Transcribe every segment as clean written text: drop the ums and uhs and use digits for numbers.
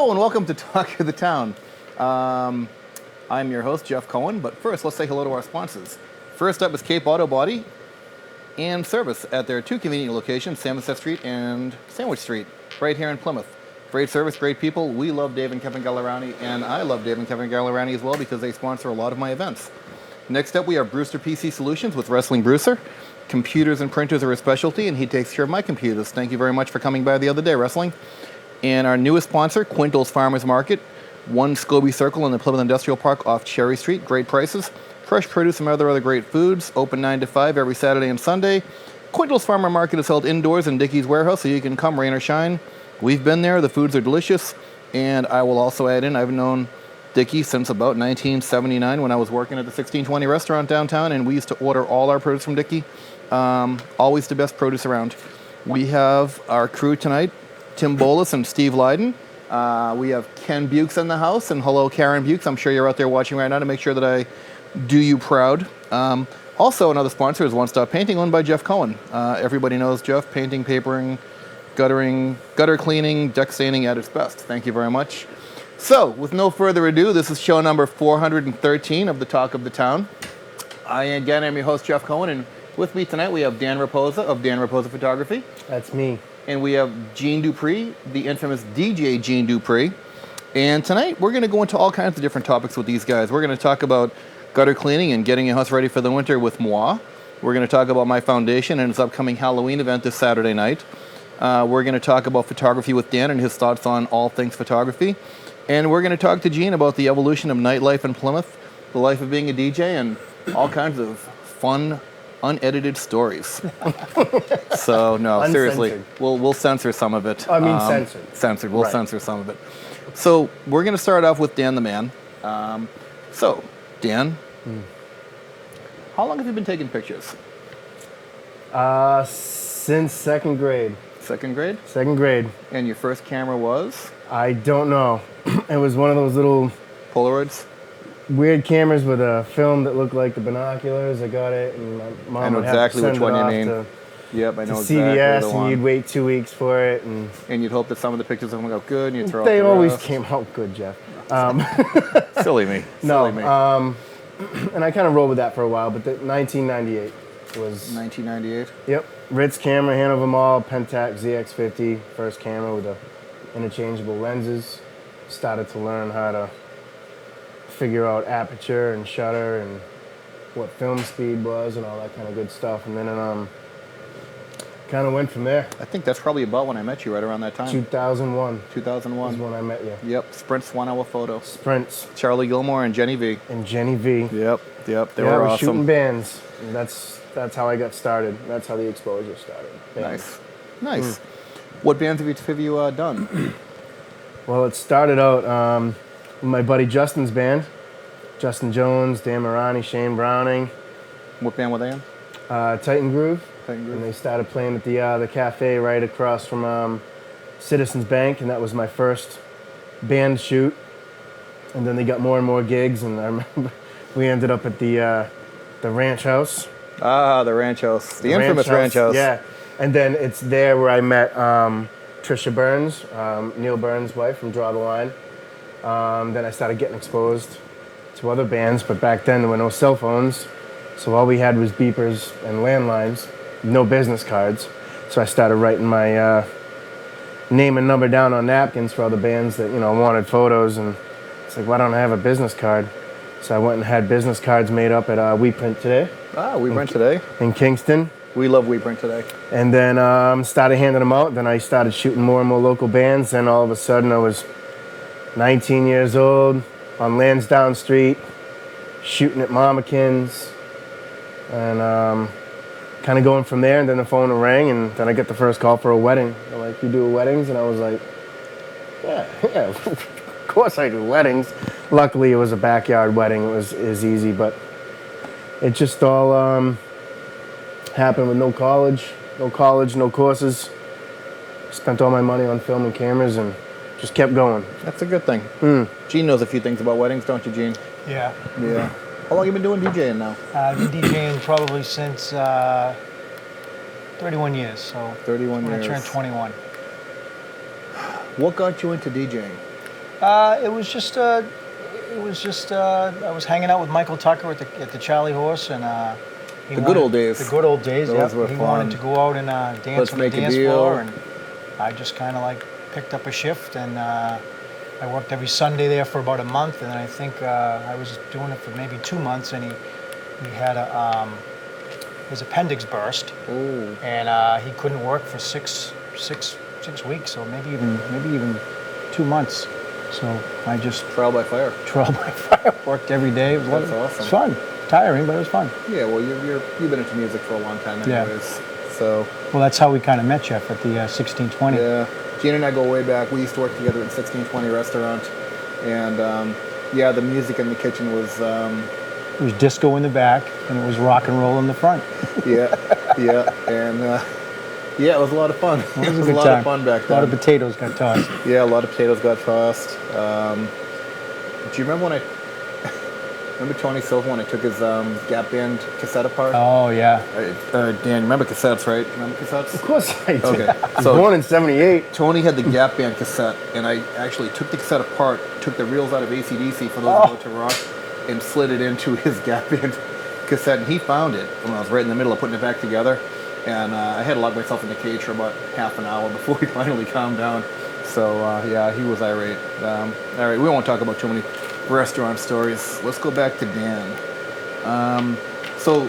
Hello and welcome to Talk of the Town. I'm your host, Jeff Cohen, but first let's say hello to our sponsors. First up is Cape Auto Body and Service at their two convenient locations, Samoset Street and Sandwich Street, right here in Plymouth. Great service, great people. We love Dave and Kevin Gallerani, and I love Dave and Kevin Gallerani as well because they sponsor a lot of my events. Next up, we have Brewster PC Solutions with Wrestling Brewster. Computers and printers are his specialty, and he takes care of my computers. Thank you very much for coming by the other day, Wrestling. And our newest sponsor, Quintal's Farmers Market, 1 Scobie Circle in the Plymouth Industrial Park off Cherry Street. Great prices, fresh produce and other great foods. Open 9 to 5 every Saturday and Sunday. Quintal's Farmer Market is held indoors in Dickey's warehouse, so you can come rain or shine. We've been there. The foods are delicious. And I will also add in, I've known Dickey since about 1979 when I was working at the 1620 restaurant downtown, and we used to order all our produce from Dickey. Always the best produce around. We have our crew tonight, Tim Bolus and Steve Lydon. We have Ken Bukes in the house, and hello, Karen Bukes. I'm sure you're out there watching right now to make sure that I do you proud. Also, another sponsor is One Stop Painting, owned by Jeff Cohen. Everybody knows Jeff, painting, papering, guttering, gutter cleaning, deck staining at its best. Thank you very much. So, with no further ado, this is show number 413 of the Talk of the Town. I, again, am your host, Jeff Cohen, and with me tonight we have Dan Raposa of Dan Raposa Photography. That's me. And we have Gene Dupree, the infamous DJ Gene Dupree. And tonight we're going to go into all kinds of different topics with these guys. We're going to talk about gutter cleaning and getting your house ready for the winter with moi. We're going to talk about my foundation and its upcoming Halloween event this Saturday night. We're going to talk about photography with Dan and his thoughts on all things photography. And we're going to talk to Gene about the evolution of nightlife in Plymouth, the life of being a DJ, and all kinds of fun, unedited stories. So, no, seriously, we'll censor some of it. I mean, censored. Censored. We'll censor some of it. So, we're going to start off with Dan the Man. So, Dan, how long have you been taking pictures? Since second grade. Second grade? Second grade. And your first camera was? I don't know. It was one of those little Polaroids? weird cameras with a film that looked like the binoculars. I got it, and my mom I know would exactly have which to one send you it mean. off Yep, I to know exactly CVS, the and one. you'd wait 2 weeks for it, and And you'd hope that some of the pictures come out good, and you'd throw they out the always rest. came out good, Jeff. Silly me. No, Silly me. and I kind of rolled with that for a while, but 1998 was... 1998? Yep, Ritz camera, Hanover Mall, Pentax ZX50, first camera with the interchangeable lenses. Started to learn how to figure out aperture and shutter and what film speed was and all that kind of good stuff. And then it kind of went from there. I think that's probably about when I met you, right around that time. 2001 2001. is when I met you. Yep, Sprint's 1 hour photo. Sprints Charlie Gilmore and Jenny V. and Jenny V. Yep, they I were was awesome. shooting bands. And that's how I got started. That's how the exposure started. Bands. Nice. What bands have you done? Well, it started out with my buddy Justin's band. Justin Jones, Dan Marani, Shane Browning, What band were they in? Titan Groove. Titan Groove. And they started playing at the cafe right across from Citizens Bank, and that was my first band shoot. And then they got more and more gigs, and I remember we ended up at the Ranch House. Ah, the Ranch House. The infamous Ranch House. Yeah. And then it's there where I met Trisha Burns, Neil Burns' wife from Draw the Line. Then I started getting exposed to other bands, but back then there were no cell phones, so all we had was beepers and landlines, no business cards. So I started writing my name and number down on napkins for all the bands that wanted photos, and it's like, why don't I have a business card? So I went and had business cards made up at We Print Today. Ah, We Print Today. In Kingston. We love We Print Today. And then started handing them out. Then I started shooting more and more local bands. Then all of a sudden I was 19 years old on Lansdowne Street, shooting at Mamikins, and kind of going from there. And then the phone rang, and then I got the first call for a wedding. They're like, you do weddings? And I was like, yeah, of course I do weddings. Luckily it was a backyard wedding. It was easy, but it just all happened with no college, no courses. Spent all my money on film and cameras and just kept going. That's a good thing. Gene knows a few things about weddings, don't you, Gene? Yeah. Yeah. How long have you been doing DJing now? I've been DJing probably since 31 years. So 31 when years. I turned 21. What got you into DJing? It was just I was hanging out with Michael Tucker at the Charlie Horse, and The good old days. The good old days. Those Yeah. were He fun. wanted to go out and dance Let's on the make a dance deal. floor, and I just kind of like picked up a shift, and I worked every Sunday there for about a month, and then I think I was doing it for maybe 2 months, and he had his appendix burst, Oh. and he couldn't work for six weeks, or maybe even 2 months. So I just Trial by fire. trial by fire, worked every day. It was That's It awesome. was fun, tiring, but it was fun. Yeah, well, you've been into music for a long time Yeah. anyways. So, Well, that's how we kind of met, Jeff, at the 1620. yeah. Gina and I go way back. We used to work together at 1620 restaurant. And, yeah, the music in the kitchen was, It was disco in the back, and it was rock and roll in the front. yeah, yeah. And, yeah, it was a lot of fun. It was a a good lot time. of fun back A then. lot of potatoes got tossed. Yeah, a lot of potatoes got tossed. Do you remember when remember Tony Silva when I took his Gap Band cassette apart? Oh yeah. Dan, you remember cassettes, right? Remember cassettes? Of course I do. Okay, I was so- born in '78. Tony had the Gap Band cassette, and I actually took the cassette apart, took the reels out of AC/DC for those about to rock, and slid it into his Gap Band cassette. And he found it when I was right in the middle of putting it back together. And I had to lock myself in the cage for about half an hour before he finally calmed down. So yeah, he was irate. All right, we won't talk about too many restaurant stories. Let's go back to Dan. So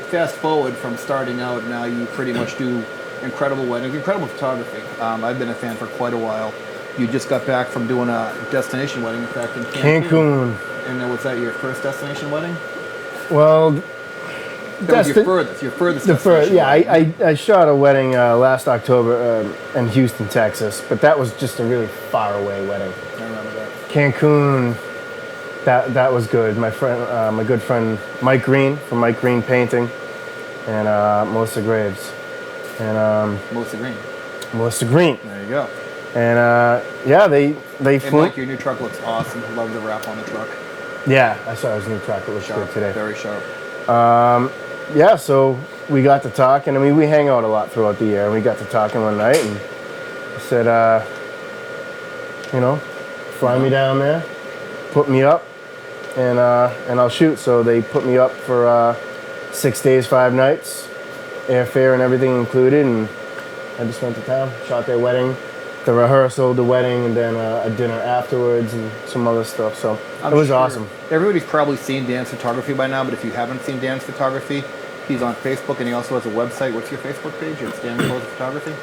fast forward from starting out, now you pretty much do incredible weddings, incredible photography. I've been a fan for quite a while. You just got back from doing a destination wedding, in fact, in Cancun. And then was that your first destination wedding? Well, That was your furthest destination wedding. I shot a wedding last October in Houston, Texas, but that was just a really far away wedding. I remember that. Cancun, that was good. My friend, my good friend Mike Green from Mike Green Painting, and Melissa Graves, and Melissa Green. Melissa Green, There you go. and yeah, they And flew. Mike, your new truck looks awesome. Love the wrap on the truck. Yeah, I saw his new truck. It was Sharp, good today. very sharp. Yeah, so we got to talking. I mean, we hang out a lot throughout the year, and we got to talking one night, and he said, fly me down there, put me up, and I'll shoot. So they put me up for 6 days, 5 nights, airfare and everything included, and I just went to town, shot their wedding, the rehearsal, the wedding, and then a dinner afterwards, and some other stuff. So I'm it was sure awesome. Everybody's probably seen Dan's photography by now, but if you haven't seen Dan's photography, he's on Facebook and he also has a website. What's your Facebook page? It's Dan Raposa Photography?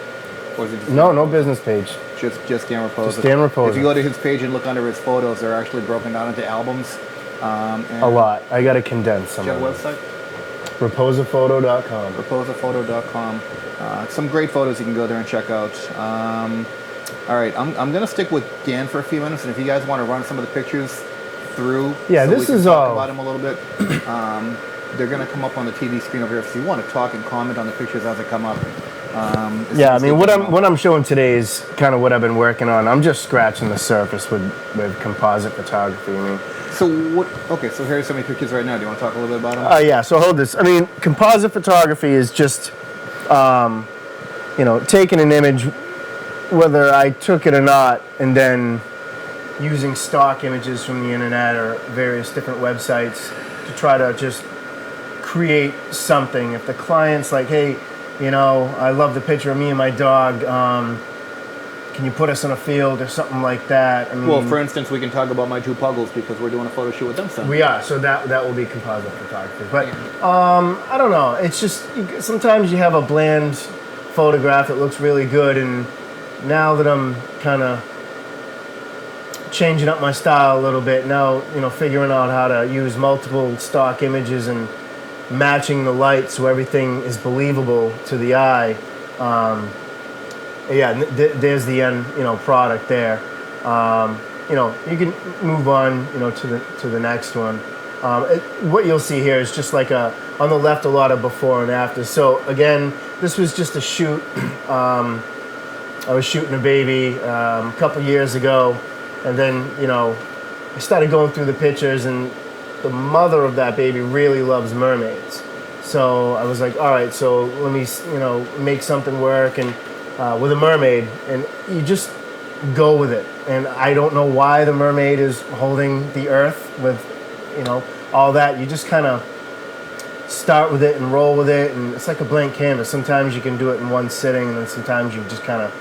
Or is it just No business page. just Dan Raposa? Just Dan Raposa. If you go to his page and look under his photos, they're actually broken down into albums. And A lot. I got to condense some Do you have a of them. website? Raposaphoto.com. RaposaPhoto.com. Some great photos you can go there and check out. All right, I'm going to stick with Dan for a few minutes, and if you guys want to run some of the pictures through, Yeah, so this we can is talk all- about them a little bit. They're going to come up on the TV screen over here. If you want to talk and comment on the pictures as they come up. Yeah, I mean, what I'm showing today is kind of what I've been working on. I'm just scratching the surface with composite photography. I mean, So what? Okay, so here's so many pictures right now. Do you want to talk a little bit about them? yeah. So hold this. I mean, composite photography is just, taking an image, whether I took it or not, and then using stock images from the internet or various different websites to try to just create something. If the client's like, hey, I love the picture of me and my dog. Can you put us in a field or something like that? I mean, Well, for instance, we can talk about my two puggles because we're doing a photo shoot with them soon. we are, so that will be composite photography. But I don't know. It's just sometimes you have a bland photograph that looks really good, and now that I'm kind of changing up my style a little bit, now figuring out how to use multiple stock images and matching the light so everything is believable to the eye. There's the end product there. You can move on to the next one. What you'll see here is just like on the left a lot of before and after. So again, this was just a shoot. I was shooting a baby a couple years ago, and then I started going through the pictures, and the mother of that baby really loves mermaids. So I was like, all right, so let me make something work and with a mermaid, and you just go with it. And I don't know why the mermaid is holding the earth with, all that. You just kind of start with it and roll with it, and it's like a blank canvas. Sometimes you can do it in one sitting, and then sometimes you just kind of...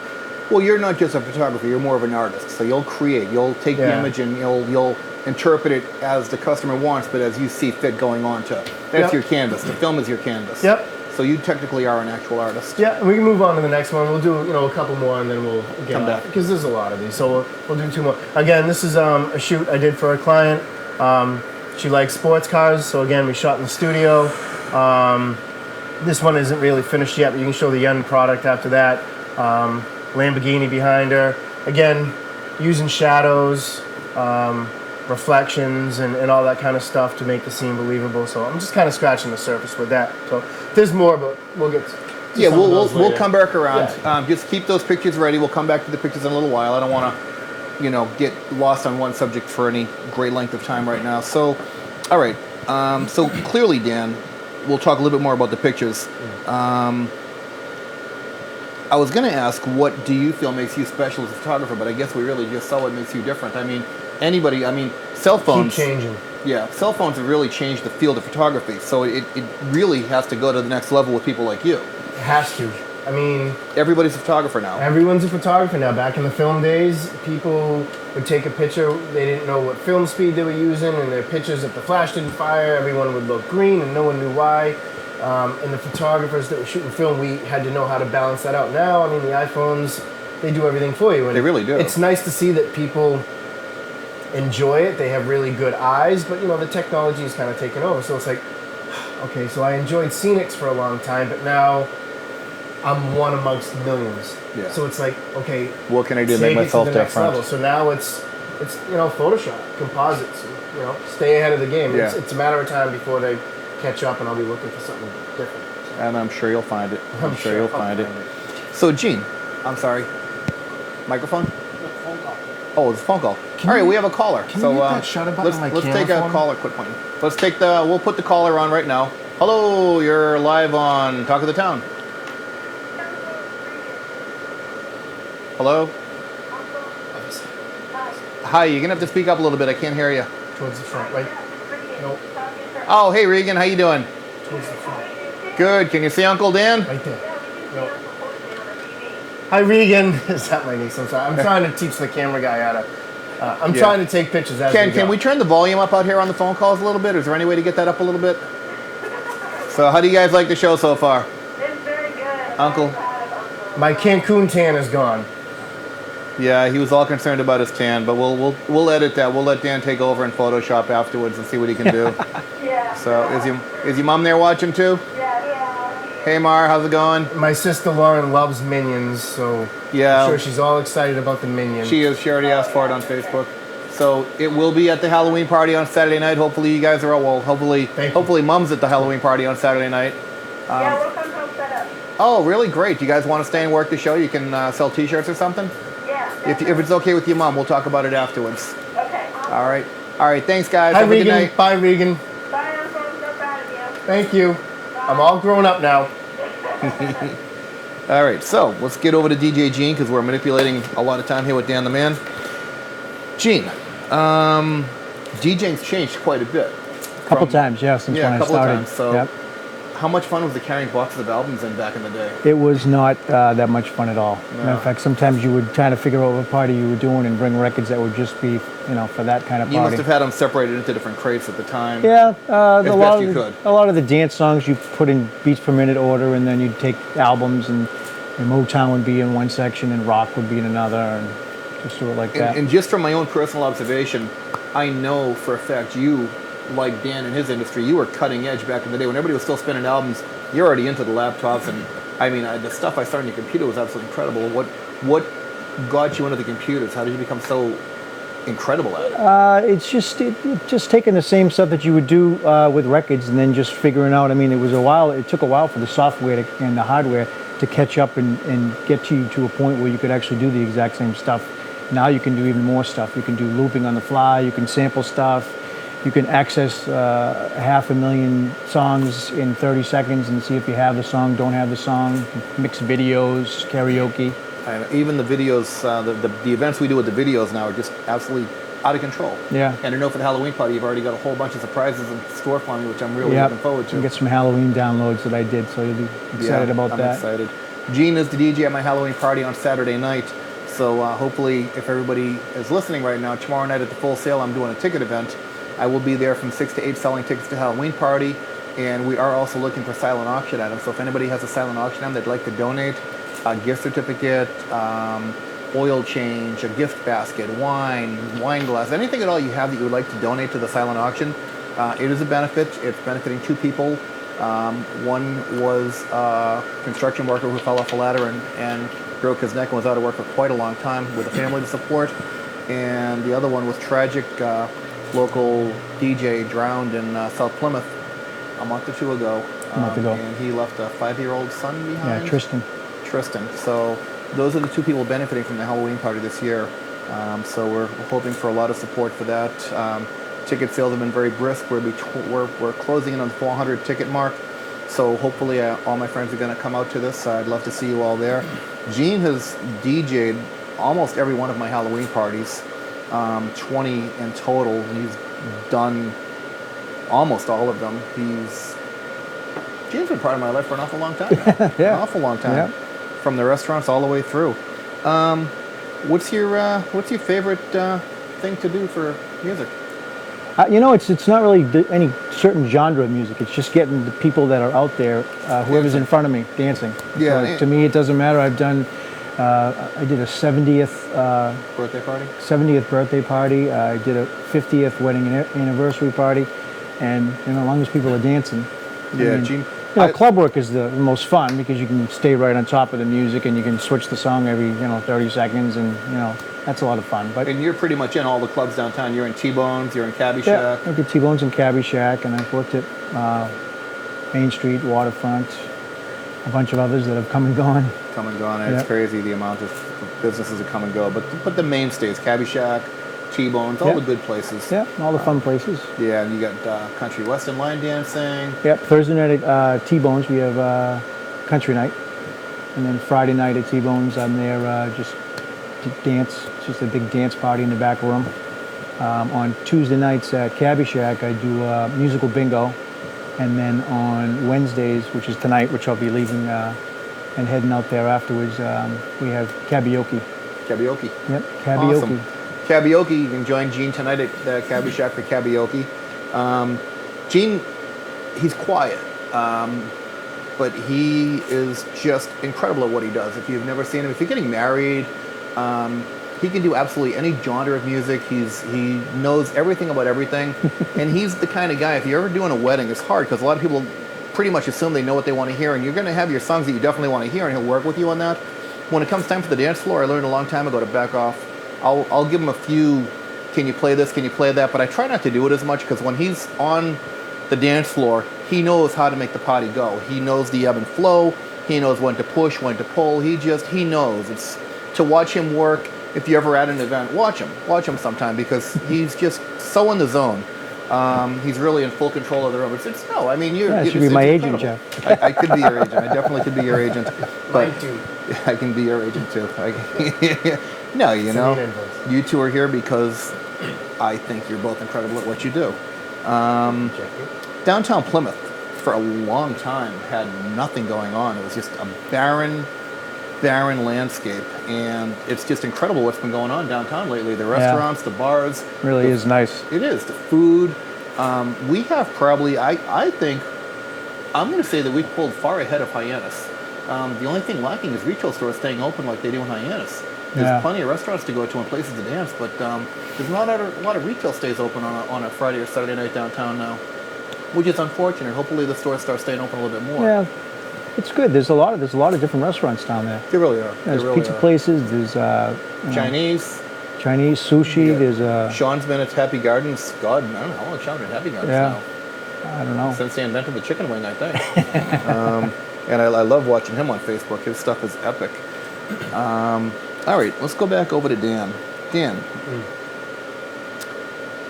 Well, you're not just a photographer, you're more of an artist. So you'll create, you'll take the image and you'll interpret it as the customer wants, but as you see fit going on to. That's your canvas. The film is your canvas. Yep. So you technically are an actual artist. Yeah, and we can move on to the next one. We'll do, a couple more, and then we'll get Come back. because there's a lot of these. So we'll do 2 more. Again, this is a shoot I did for a client. She likes sports cars, so again, we shot in the studio. This one isn't really finished yet, but you can show the end product after that. Lamborghini behind her. Again, using shadows, reflections, and all that kind of stuff to make the scene believable. So I'm just kind of scratching the surface with that. So there's more, but we'll get to Yeah, some of those we'll later. come back around. Yeah. Just keep those pictures ready. We'll come back to the pictures in a little while. I don't want to, get lost on one subject for any great length of time right now. So, all right. So clearly, Dan, we'll talk a little bit more about the pictures. I was going to ask, what do you feel makes you special as a photographer? But I guess we really just saw what makes you different. Cell phones. Keep changing. Yeah, cell phones have really changed the field of photography. So it really has to go to the next level with people like you. It has to. Everybody's a photographer now. Everyone's a photographer now. Back in the film days, people would take a picture. They didn't know what film speed they were using, and their pictures, if the flash didn't fire, everyone would look green, and no one knew why. And the photographers that were shooting film, we had to know how to balance that out. Now, the iPhones, they do everything for you. And They really do. It's nice to see that people enjoy it. They have really good eyes, but the technology is kind of taken over. So it's like, okay, so I enjoyed scenics for a long time, but now I'm one amongst millions. Yeah. So it's like, okay, What can I do to take make it myself to the next different? level. So now it's Photoshop, composites, stay ahead of the game. Yeah. It's a matter of time before they catch up, and I'll be looking for something different. So And I'm sure you'll find it. I'm sure you'll I'll find it. So, Gene, I'm sorry. Microphone? Oh, it's a phone call. All right, we have a caller. Can so you hit that shutter button let's on my let's camera take a for me? caller. Quick one. We'll put the caller on right now. Hello, you're live on Talk of the Town. Hello. Hi, you're gonna have to speak up a little bit. I can't hear you. towards the front, right? Nope, Oh, hey Regan, how you doing? towards the front, Good. Can you see Uncle Dan? right there. Nope. Hi, Regan. Is that my niece? I'm sorry. I'm trying to teach the camera guy how to. I'm trying to take pictures as Can go. we turn the volume up out here on the phone calls a little bit? Is there any way to get that up a little bit? So how do you guys like the show so far? It's very good. Uncle? I'm proud of Uncle. My Cancun tan is gone. Yeah, he was all concerned about his tan, but we'll edit that. We'll let Dan take over in Photoshop afterwards and see what he can do. Yeah. So is your mom there watching too? Yeah. Hey Mar, how's it going? My sister Lauren loves Minions, so Yeah. I'm sure she's all excited about the Minion. She is. She already asked for it on Facebook. So it will be at the Halloween party on Saturday night. Hopefully you guys are all well. Hopefully Mom's at the Halloween party on Saturday night. Yeah, we'll come help set up. Oh, really? Great. Do you guys want to stay and work the show? You can sell T-shirts or something. Yeah. If it's okay with your mom, we'll talk about it afterwards. Okay. All right. All right. Thanks, guys. Hi, Have a good Regan. night. Bye, Regan. Bye, Uncle. I'm so proud of you. Thank you. I'm all grown up now. All right. So let's get over to DJ Gene because we're manipulating a lot of time here with Dan the Man. Gene, DJing's changed quite a bit. A couple times, yeah, since when Yeah, a I couple of started. times. So Yep. how much fun was it carrying boxes of albums in back in the day? It was not that much fun at all. No. Matter of fact, sometimes you would try to figure out what party you were doing and bring records that would just be, for that kind of You must party. have had them separated into different crates at the time. Yeah, As best you could. a lot of the dance songs you put in beats per minute order, and then you'd take albums, and Motown would be in one section, and rock would be in another, and just do it like that. And just from my own personal observation, I know for a fact you, like Dan in his industry, you were cutting edge back in the day when everybody was still spinning albums. You're already into the laptops, and the stuff I saw on your computer was absolutely incredible. What got you into the computers? How did you become so incredible at it? It's just taking the same stuff that you would do with records, and then just figuring out. It took a while for the software and the hardware to catch up and get you to a point where you could actually do the exact same stuff. Now you can do even more stuff. You can do looping on the fly. You can sample stuff. You can access 500,000 songs in 30 seconds and see if you have the song, don't have the song. Mix videos, karaoke. And even the videos, the events we do with the videos now are just absolutely out of control. Yeah. And I know for the Halloween party, you've already got a whole bunch of surprises in store for me, which I'm really Yep. looking forward to. You get some Halloween downloads that I did, so you'll be excited about I'm that. excited. Gene is the DJ at my Halloween party on Saturday night. So hopefully, if everybody is listening right now, tomorrow night at the Full Sail, I'm doing a ticket event. I will be there from 6 to 8 selling tickets to Halloween party. And we are also looking for silent auction items. So if anybody has a silent auction item they'd like to donate, a gift certificate, oil change, a gift basket, wine glass, anything at all you have that you would like to donate to the silent auction, it is a benefit. It's benefiting 2 people. One was a construction worker who fell off a ladder and broke his neck and was out of work for quite a long time with a family to support. And the other one was tragic. Local DJ drowned in South Plymouth a month or 2 ago. And he left a 5-year-old son behind. Yeah, Tristan. So those are the 2 people benefiting from the Halloween party this year. So we're hoping for a lot of support for that. Ticket sales have been very brisk. We're closing in on the 400 ticket mark. So hopefully all my friends are going to come out to this. I'd love to see you all there. Gene has DJ'd almost every one of my Halloween parties, 20 in total. He's done almost all of them. Gene's been part of my life for an awful long time now. Yeah. An awful long time. Yeah. From the restaurants all the way through. What's your favorite thing to do for music? It's not really any certain genre of music. It's just getting the people that are out there, whoever's in front of me, dancing. Yeah. So to me, it doesn't matter. I did a 70th birthday party. I did a 50th wedding anniversary party, and as long as people are dancing. Gene. Club work is the most fun because you can stay right on top of the music and you can switch the song every 30 seconds, and that's a lot of fun. And you're pretty much in all the clubs downtown. You're in T-Bones, you're in Cabbie Yeah, Shack. I did T-Bones and Cabbie Shack, and I've worked at Main Street, Waterfront, a bunch of others that have come and gone. It's crazy the amount of businesses that come and go. But the mainstays, Cabbie Shack, T-Bones, all the good places. Yeah, all the fun places. Yeah, and you got country western line dancing. Yep, Thursday night at T-Bones we have country night. And then Friday night at T-Bones I'm there just to dance. It's just a big dance party in the back room. On Tuesday nights at Cabbie Shack I do musical bingo. And then on Wednesdays, which is tonight, which I'll be leaving and heading out there afterwards, we have karaoke. Karaoke. Yep, karaoke. Awesome. Karaoke, you can join Gene tonight at the Cabbie Shack for karaoke. Gene, he's quiet, but he is just incredible at what he does. If you've never seen him, if you're getting married, he can do absolutely any genre of music. He knows everything about everything, and he's the kind of guy, if you're ever doing a wedding, it's hard because a lot of people pretty much assume they know what they want to hear, and you're going to have your songs that you definitely want to hear, and he'll work with you on that. When it comes time for the dance floor, I learned a long time ago to back off. I'll give him a few, can you play this, can you play that, but I try not to do it as much because when he's on the dance floor, he knows how to make the party go. He knows the ebb and flow. He knows when to push, when to pull. He knows. It's to watch him work. If you're ever at an event, watch him sometime because he's just so in the zone. He's really in full control of the room. You should be my agent, Jeff. I could be your agent. I definitely could be your agent. But I can be your agent too. No, you two are here because I think you're both incredible at what you do. Downtown Plymouth, for a long time, had nothing going on. It was just a barren landscape, and it's just incredible what's been going on downtown lately. The restaurants, the bars. Really is nice. It is. The food. We have probably, I think, I'm going to say that we've pulled far ahead of Hyannis. The only thing lacking is retail stores staying open like they do in Hyannis. There's plenty of restaurants to go to and places to dance, but there's not a lot of retail stays open on a Friday or Saturday night downtown now, which is unfortunate. Hopefully the stores start staying open a little bit more. Yeah, it's good. There's a lot of different restaurants down there. There really are. There's pizza places. There's Chinese, sushi. Yeah. There's Sean's been at Happy Gardens. God, I don't know how long Sean's been at Happy Gardens now. I don't know. Since they invented the chicken wing, I think. And I love watching him on Facebook. His stuff is epic. All right, let's go back over to Dan. Dan,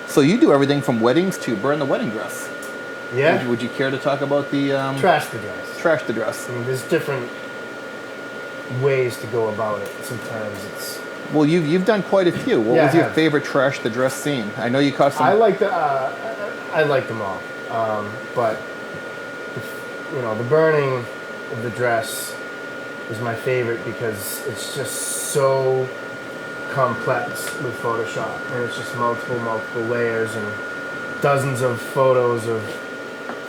so you do everything from weddings to burn the wedding dress. Yeah. Would you care to talk about the Trash the dress. trash the dress? I mean, there's different ways to go about it. Sometimes it's. Well, you've done quite a few. What Yeah, was I your have. favorite trash the dress scene? I know you caught some. I like I like them all, but the burning of the dress is my favorite because it's just so complex with Photoshop, and it's just multiple layers and dozens of photos of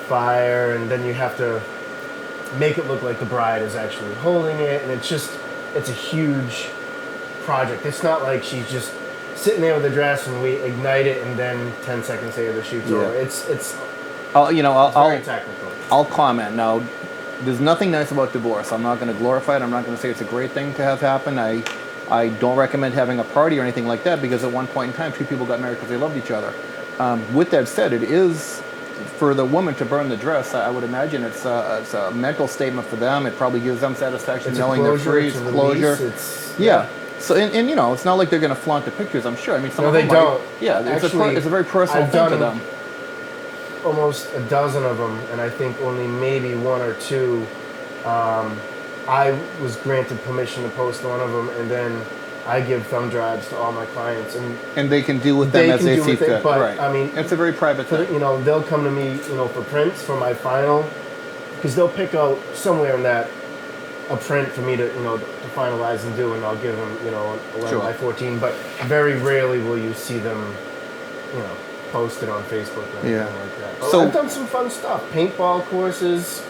fire, and then you have to make it look like the bride is actually holding it, and it's a huge project. It's not like she's just sitting there with the dress and we ignite it and then 10 seconds later the shoot's over. It's very technical. I'll comment now. There's nothing nice about divorce. I'm not going to glorify it. I'm not going to say it's a great thing to have happen. I don't recommend having a party or anything like that because at one point in time, two people got married because they loved each other. With that said, it is for the woman to burn the dress. I would imagine it's a mental statement for them. It probably gives them satisfaction It's knowing they're free. It's closure. Yeah. So and it's not like they're going to flaunt the pictures. I'm sure. I mean, some No, of they them don't. Yeah, Actually, it's a very personal I've thing to done them. almost a dozen of them, and I think only maybe one or two. I was granted permission to post one of them, and then I give thumb drives to all my clients, And they can do with them as they see fit. But Right. I mean, it's a very private thing. they'll come to me, for prints for my final, because they'll pick out somewhere in that a print for me to finalize and do, and I'll give them 11 Sure. by 14. But very rarely will you see them, posted on Facebook or anything Yeah. like that. So- I've done some fun stuff, paintball courses,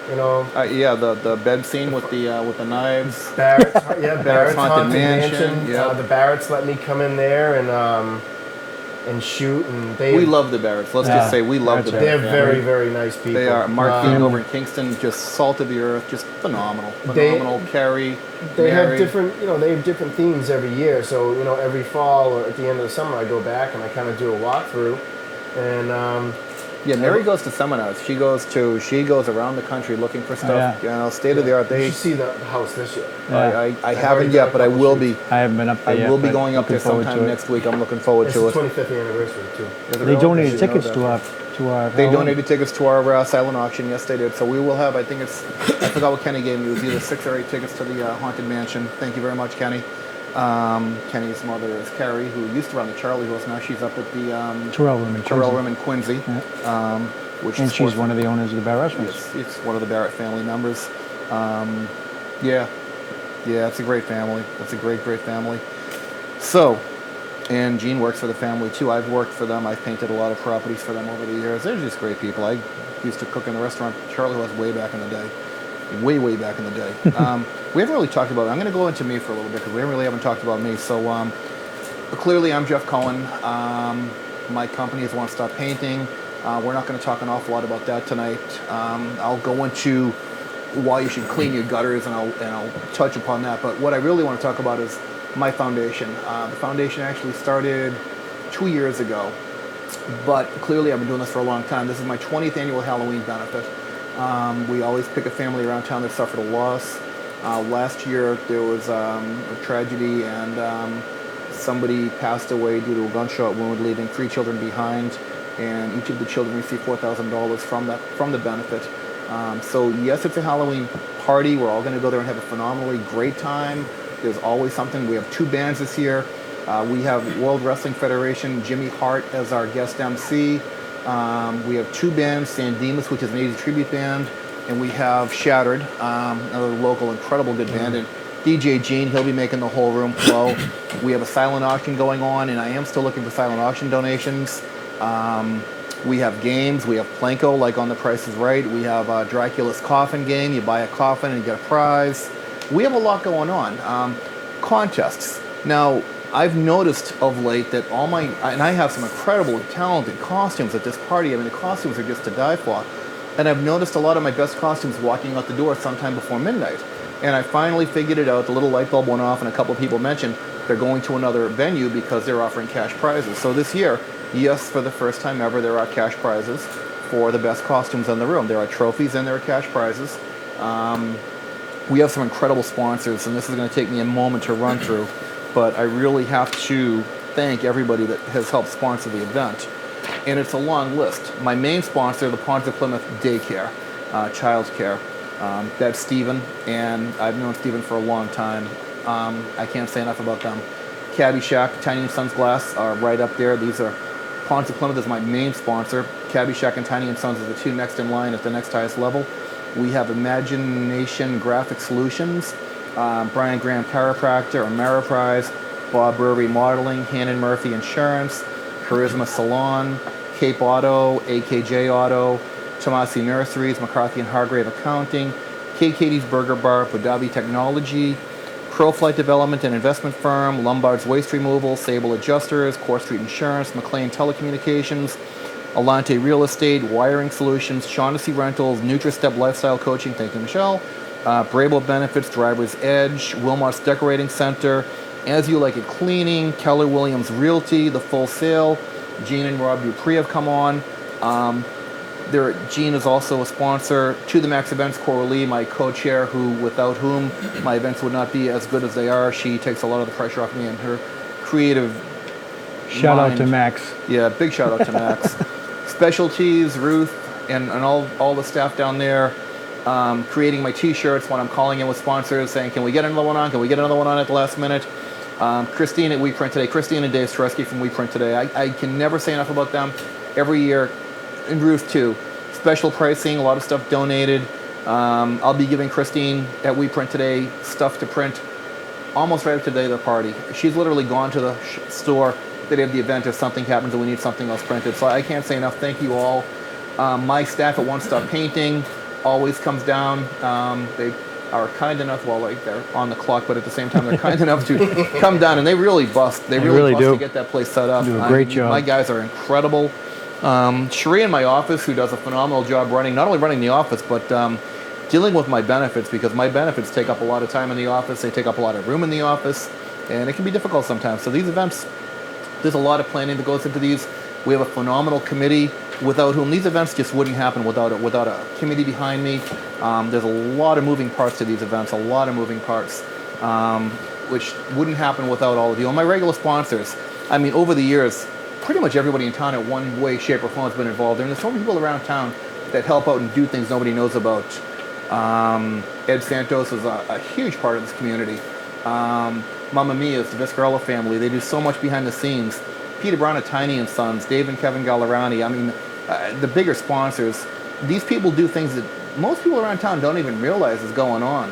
The bed scene with the knives. Barrett's, Barrett's Haunted Haunted Mansion, Mansion. yeah. The Barretts let me come in there and shoot, and We love the Barretts. Let's just say we love the Barretts. they're family. very, very nice people. They are. Mark King over in Kingston, just salt of the earth, just phenomenal. Phenomenal. Carrie, They Mary. have different themes every year. So every fall or at the end of the summer, I go back and I kind of do a walkthrough, and Mary goes to seminars. She goes around the country looking for stuff. Yeah. State of the art. you should see the house this year. Yeah. I haven't yet, but I will be. I haven't been up there I yet, will be but going up there looking forward sometime to it. next week. I'm looking forward It's to the it. 25th anniversary too. Is it They really? donated I didn't know tickets that. to our. They donated tickets to our silent auction. Yes, they did. So we will have. I think it's. I forgot what Kenny gave me. It was either 6 or 8 tickets to the Haunted Mansion. Thank you very much, Kenny. Kenny's mother is Carrie, who used to run the Charlie Horse. Now she's up at the Terrell Room in Terrell Quincy. Room in Quincy. Yeah. Which And is she's one of the owners of the Bar Restaurants. It's one of the Barrett family members. Yeah, it's a great family. It's a great family. So, and Gene works for the family too. I've worked for them. I've painted a lot of properties for them over the years. They're just great people. I used to cook in the restaurant Charlie was way back in the day. Way back in the day. We haven't really talked about it. I'm going to go into me for a little bit because we really haven't talked about me. So, clearly I'm Jeff Cohen. My company is One Stop Painting. We're not going to talk an awful lot about that tonight. I'll go into why you should clean your gutters, and I'll touch upon that. But what I really want to talk about is my foundation. The foundation actually started 2 years ago, but clearly I've been doing this for a long time. This is my 20th annual Halloween benefit. We always pick a family around town that suffered a loss. Last year there was a tragedy, and somebody passed away due to a gunshot wound, leaving 3 children behind. And each of the children received $4,000 from the benefit. So yes, it's a Halloween party. We're all going to go there and have a phenomenally great time. There's always something. We have 2 bands this year. We have World Wrestling Federation, Jimmy Hart as our guest MC. We have 2 bands, San Dimas, which is an 80s tribute band, and we have Shattered, another local incredible good band, and DJ Gene, he'll be making the whole room flow. We have a silent auction going on, and I am still looking for silent auction donations. We have games. We have Planko, like on The Price is Right. We have Dracula's Coffin game. You buy a coffin and you get a prize. We have a lot going on. Contests. Now, I've noticed of late that and I have some incredibly talented costumes at this party. I mean, the costumes are just to die for. And I've noticed a lot of my best costumes walking out the door sometime before midnight. And I finally figured it out. The little light bulb went off, and a couple of people mentioned they're going to another venue because they're offering cash prizes. So this year, yes, for the first time ever, there are cash prizes for the best costumes in the room. There are trophies and there are cash prizes. We have some incredible sponsors, and this is going to take me a moment to run through, but I really have to thank everybody that has helped sponsor the event. And it's a long list. My main sponsor, the Ponds of Plymouth Daycare, childcare. That's Steven, and I've known Steven for a long time. I can't say enough about them. Cabbie Shack, Tiny and Sons Glass are right up there. These are Ponce Plymouth is my main sponsor. Cabbie Shack and Tiny and Sons are the two next in line at the next highest level. We have Imagination Graphic Solutions, Brian Graham Chiropractor, Ameriprise, Bob Burry Modeling, Hannon Murphy Insurance, Charisma Salon, Cape Auto, AKJ Auto, Tomasi Nurseries, McCarthy and Hargrave Accounting, Katie's Burger Bar, Podabi Technology, ProFlight Development and Investment Firm, Lombard's Waste Removal, Sable Adjusters, Core Street Insurance, McLean Telecommunications, Alante Real Estate, Wiring Solutions, Shaughnessy Rentals, NutriStep Lifestyle Coaching, thank you, Michelle, Brabo Benefits, Driver's Edge, Wilmot's Decorating Center, As You Like It Cleaning, Keller Williams Realty, The Full Sale, Gene and Rob Dupree have come on. Gene is also a sponsor. To the Max Events, Coralie, my co-chair, without whom my events would not be as good as they are. She takes a lot of the pressure off me and her creative Shout mind. out to Max. Yeah, big shout out to Max. Specialties, Ruth, and all the staff down there, creating my t-shirts when I'm calling in with sponsors saying, can we get another one on? Can we get another one on at the last minute? Christine at We Print Today, Christine and Dave Stresky from We Print Today. I can never say enough about them. Every year, and Ruth too. Special pricing, a lot of stuff donated. I'll be giving Christine at We Print Today stuff to print almost right up to the day of the party. She's literally gone to the store the day of the event if something happens and we need something else printed. So I can't say enough. Thank you all. My staff at One Stop Painting always comes down. They are kind enough, well, like they're on the clock, but at the same time they're kind enough to come down, and they really bust. They really bust do. to get that place set up. Do a great job. My guys are incredible. Sheree in my office, who does a phenomenal job not only running the office, but dealing with my benefits, because my benefits take up a lot of time in the office. They take up a lot of room in the office, and it can be difficult sometimes. So these events, there's a lot of planning that goes into these. We have a phenomenal committee without whom these events just wouldn't happen without a committee behind me. There's a lot of moving parts to these events, a lot of moving parts, which wouldn't happen without all of you. And my regular sponsors, I mean, over the years, pretty much everybody in town in one way, shape, or form has been involved. And there's so many people around town that help out and do things nobody knows about. Ed Santos is a huge part of this community. Mamma Mia's, the Viscarella family, they do so much behind the scenes. Peter Brown at Tiny and Sons, Dave and Kevin Gallerani, I mean, the bigger sponsors. These people do things that most people around town don't even realize is going on.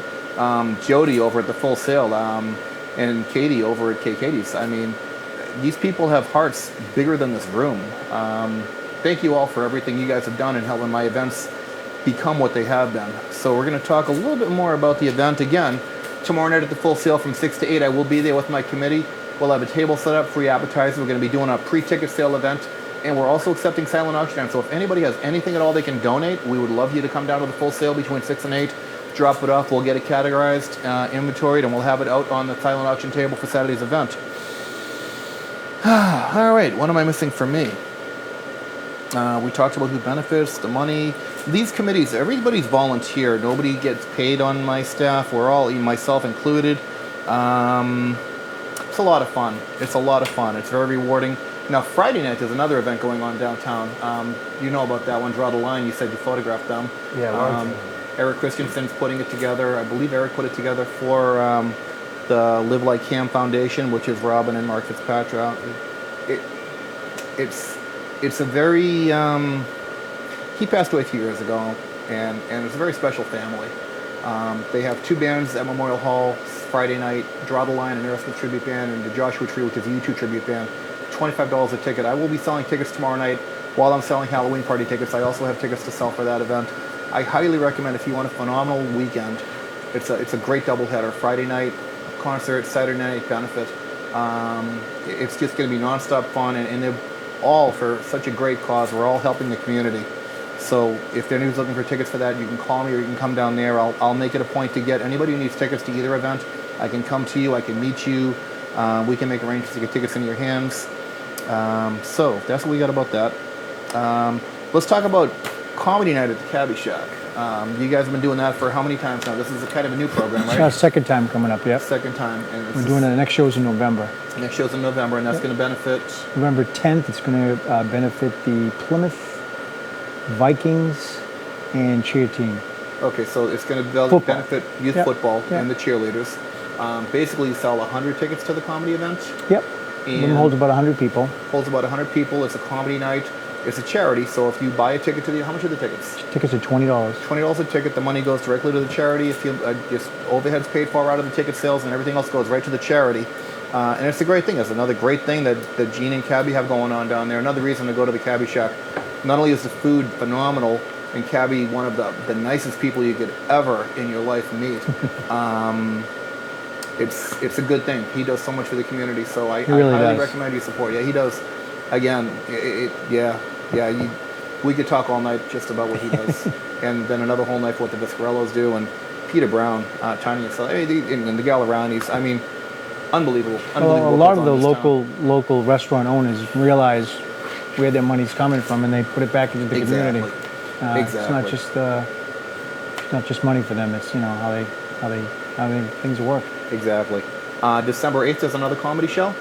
Jody over at the Full Sale, and Katie over at KK's. I mean, these people have hearts bigger than this room. Thank you all for everything you guys have done in helping my events become what they have been. So we're going to talk a little bit more about the event again. Tomorrow night at the Full Sale from 6 to 8, I will be there with my committee. We'll have a table set up, free appetizers. We're going to be doing a pre-ticket sale event. And we're also accepting silent auction. So if anybody has anything at all they can donate, we would love you to come down to the Full Sale between 6 and 8. Drop it off. We'll get it categorized, inventoried, and we'll have it out on the silent auction table for Saturday's event. All right, what am I missing for me? We talked about who benefits, the money. These committees, everybody's volunteer. Nobody gets paid on my staff. We're all, myself included. It's a lot of fun. It's a lot of fun. It's very rewarding. Now, Friday night, there's another event going on downtown. You know about that one, Draw the Line. You said you photographed them. Yeah, Eric Christensen's putting it together. I believe Eric put it together for the Live Like Cam Foundation, which is Robin and Mark Fitzpatrick. It's a very... he passed away 2 years ago, and it's a very special family. They have two bands at Memorial Hall Friday night, Draw the Line, an Aerosmith tribute band, and the Joshua Tree, which is a U2 tribute band. $25 a ticket. I will be selling tickets tomorrow night while I'm selling Halloween party tickets. I also have tickets to sell for that event. I highly recommend, if you want a phenomenal weekend, it's a great doubleheader. Friday night concert, Saturday night benefit. It's just going to be nonstop fun, and they're all for such a great cause. We're all helping the community. So if anybody's looking for tickets for that, you can call me or you can come down there. I'll make it a point to get anybody who needs tickets to either event. I can come to you. I can meet you. We can make arrangements to get tickets in your hands. So that's what we got about that. Let's talk about Comedy Night at the Cabbie Shack. You guys have been doing that for how many times now? This is a kind of a new program, right? It's our second time coming up, yep. Second time. And We're doing it. The next show's in November. Next show's in November, and that's going to benefit... November 10th, it's going to benefit the Plymouth Vikings and cheer team. Okay, so it's going to Football. benefit youth Yep. football Yep. and the cheerleaders. Basically, you sell 100 tickets to the comedy event. Yep. And It holds about 100 people. holds about 100 people. It's a comedy night. It's a charity, so if you buy a ticket to the, how much are the tickets? Tickets are $20. $20 a ticket. The money goes directly to the charity. If you just overhead's paid for out of the ticket sales, and everything else goes right to the charity. And it's a great thing. It's another great thing that Gene and Cabby have going on down there. Another reason to go to the Cabby Shack. Not only is the food phenomenal, and Cabby one of the nicest people you could ever in your life meet. It's a good thing. He does so much for the community, so I really highly does. recommend you support. Yeah, he does. Again, we could talk all night just about what he does, and then another whole night for what the Viscarellos do, and Peter Brown, Tiny, and the Gallerani's. I mean, unbelievable. Well, a lot of the what goes on in this local restaurant owners realize where their money's coming from, and they put it back into the Exactly. community. Exactly. It's not just money for them. It's how they things work. town. Exactly. December 8th is another comedy show.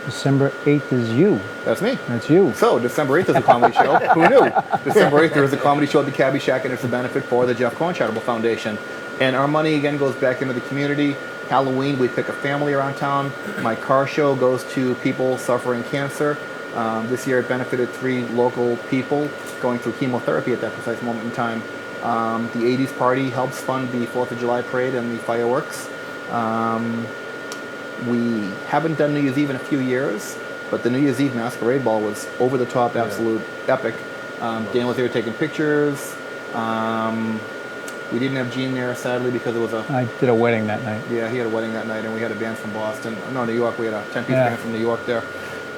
December 8th is you. That's me. That's you. So, December 8th is a comedy show. Who knew? December 8th, there is a comedy show at the Cabby Shack, and it's a benefit for the Jeff Cohen Charitable Foundation. And our money, again, goes back into the community. Halloween, we pick a family around town. My car show goes to people suffering cancer. This year, it benefited 3 local people going through chemotherapy at that precise moment in time. The 80s party helps fund the 4th of July parade and the fireworks. We haven't done New Year's Eve in a few years, but the New Year's Eve masquerade ball was over the top, absolute epic. Dan was there taking pictures. We didn't have Gene there, sadly, because it was I did a wedding that night. he had a wedding that night, and we had a band from Boston. No, New York. We had a 10-piece Yeah. band from New York there,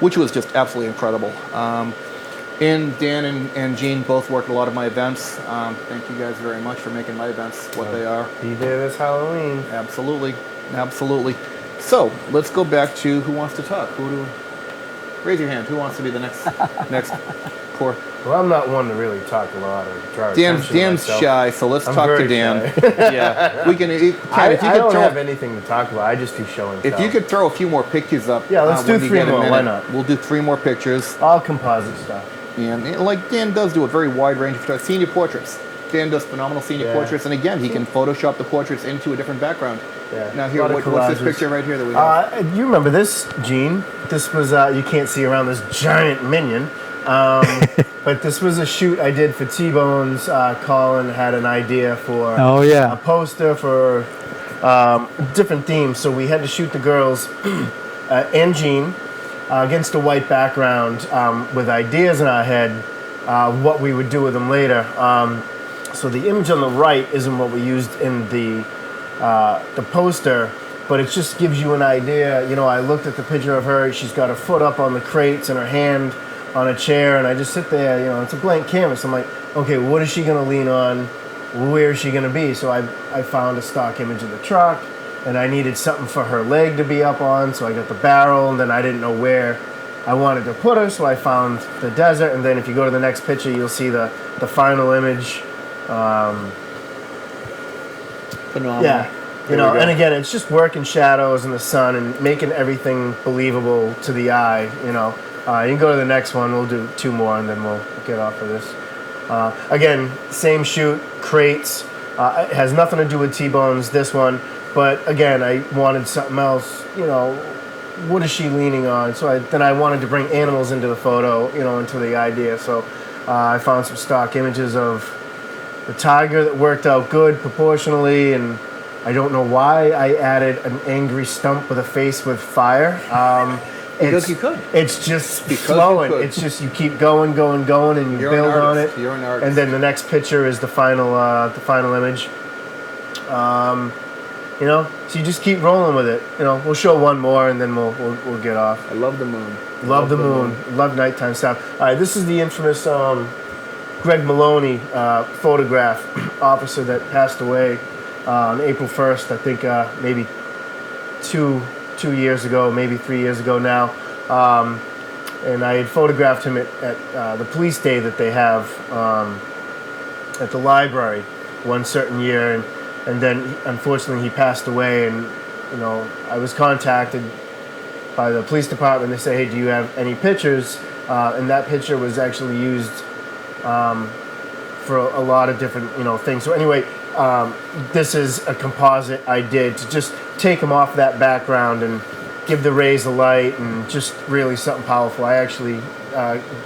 which was just absolutely incredible. And Dan and Gene both worked a lot of my events. Thank you guys very much for making my events what they are. Be there this Halloween. Absolutely, absolutely. So let's go back to who wants to talk. Raise your hand. Who wants to be the next core? Well, I'm not one to really talk a lot or draw attention to Dan's myself. shy, so let's I'm talk to very Dan. shy. Yeah, we can. Ken, I if you don't could have throw, anything to talk about. I just do show and if tell. you could throw a few more pictures up. Yeah, let's do when you 3 get a more. Why minute. not? We'll do 3 more pictures. All composite stuff. And like Dan does do a very wide range of senior portraits. Dan does phenomenal senior Yeah. portraits, and again, he can Photoshop the portraits into a different background. Yeah. Now here, A lot of what's this collages. picture right here that we have? You remember this, Gene? This was, you can't see around this giant minion. But this was a shoot I did for T-Bones. Colin had an idea for Oh, yeah. a poster for different themes. So we had to shoot the girls and Gene against a white background with ideas in our head, what we would do with them later. So the image on the right isn't what we used in the poster, but it just gives you an idea. You know, I looked at the picture of her. She's got her foot up on the crates and her hand on a chair, and I just sit there. You know, it's a blank canvas. I'm like, okay, what is she going to lean on? Where is she going to be? So I found a stock image of the truck, and I needed something for her leg to be up on, so I got the barrel, and then I didn't know where I wanted to put her, so I found the desert, and then if you go to the next picture, you'll see the final image. Phenomenal. Yeah, you know, and again, it's just working shadows in the sun and making everything believable to the eye. You know, you can go to the next one. We'll do 2 more, and then we'll get off of this. Again, same shoot, crates. It has nothing to do with T-Bones, this one. But again, I wanted something else. You know, what is she leaning on? So then I wanted to bring animals into the photo. You know, into the idea. So I found some stock images of the tiger that worked out good proportionally, and I don't know why I added an angry stump with a face with fire. Because you could. It's just Because you flowing. could. It's just you keep going, and you You're an build on artist. it. You're an artist. And then the next picture is the final image. You know, so you just keep rolling with it. You know, we'll show 1 more, and then we'll get off. I love the moon. Love the moon. Love nighttime stuff. All right, this is the infamous Greg Maloney photograph officer that passed away on April 1st, I think maybe two years ago, maybe 3 years ago now. And I had photographed him at the police day that they have at the library one certain year. And then, unfortunately, he passed away. And, you know, I was contacted by the police department. They say, hey, do you have any pictures? And that picture was actually used for a lot of different things. So anyway, this is a composite I did to just take him off that background and give the rays a light and just really something powerful. I actually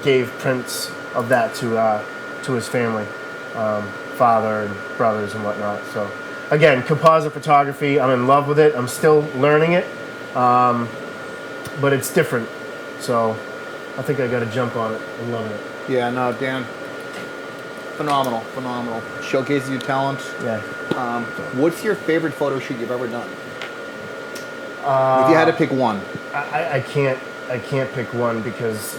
gave prints of that to his family, father and brothers and whatnot. So again, composite photography, I'm in love with it. I'm still learning it, but it's different. So I think I got to jump on it. I'm loving it. Yeah, no, Dan, phenomenal. Showcases your talent. Yeah. What's your favorite photo shoot you've ever done? If you had to pick one. I can't pick one because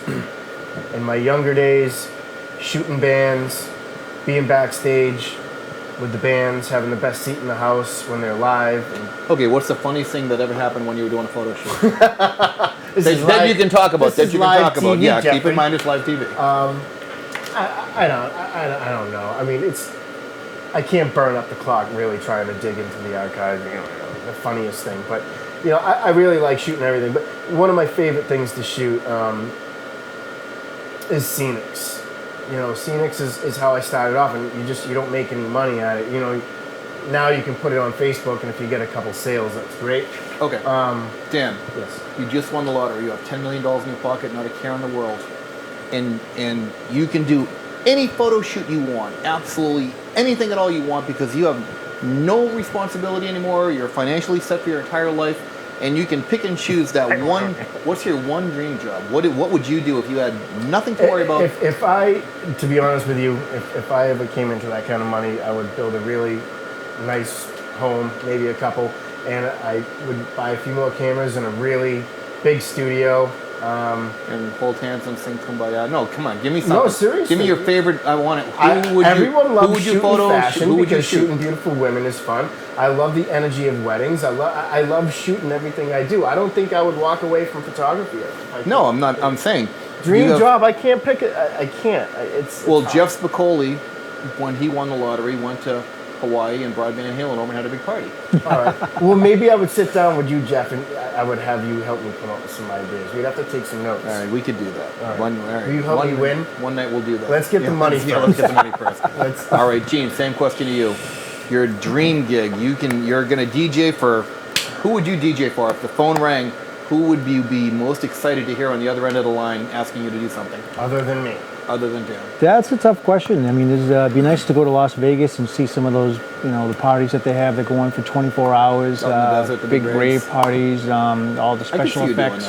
in my younger days, shooting bands, being backstage with the bands, having the best seat in the house when they're live. Okay, what's the funniest thing that ever happened when you were doing a photo shoot? This is that you live- can talk about. this That is you can live talk about. TV, Yeah, keep Jeffrey. in mind it's live TV. I don't know. I mean, I can't burn up the clock really trying to dig into the archives. The funniest thing, but I really like shooting everything. But one of my favorite things to shoot is scenics. Scenics is how I started off, and you don't make any money at it. Now you can put it on Facebook, and if you get a couple sales, that's great. Okay, Dan, Yes. you just won the lottery. You have $10 million in your pocket, not a care in the world. And you can do any photo shoot you want, absolutely anything at all you want, because you have no responsibility anymore. You're financially set for your entire life, and you can pick and choose that one. What's your one dream job? What would you do if you had nothing to worry about? If I, to be honest with you, if I ever came into that kind of money, I would build a really nice home, maybe a couple, and I would buy a few more cameras and a really big studio. And hold hands and sing Kumbaya. No, come on, give me something. No, seriously. Give me your favorite. I want it. Everyone loves who would you shooting photo? fashion Who would you because shoot? shooting beautiful women is fun. I love the energy of weddings. I love shooting everything I do. I don't think I would walk away from photography. if I could. No, I'm not. I'm saying. Dream you have- job. I can't pick it. I can't. It's Well, hard. Jeff Spicoli, when he won the lottery, went to Hawaii and brought Van Halen over and had a big party. All right. Well, maybe I would sit down with you, Jeff, and I would have you help me come up with some ideas. We'd have to take some notes. All right, we could do that. All right. All right. Will you help me win? One night we'll do that. Let's get the money Yeah, first. let's get the money first. Let's- All right, Gene. Same question to you. Your dream gig. You're gonna DJ for. Who would you DJ for? If the phone rang, who would you be most excited to hear on the other end of the line asking you to do something Other than me. other than Dan? That's a tough question. I mean, it'd be nice to go to Las Vegas and see some of those, the parties that they have that go on for 24 hours. Out in the desert, the big big rave raves. parties, all the I could see special you doing effects.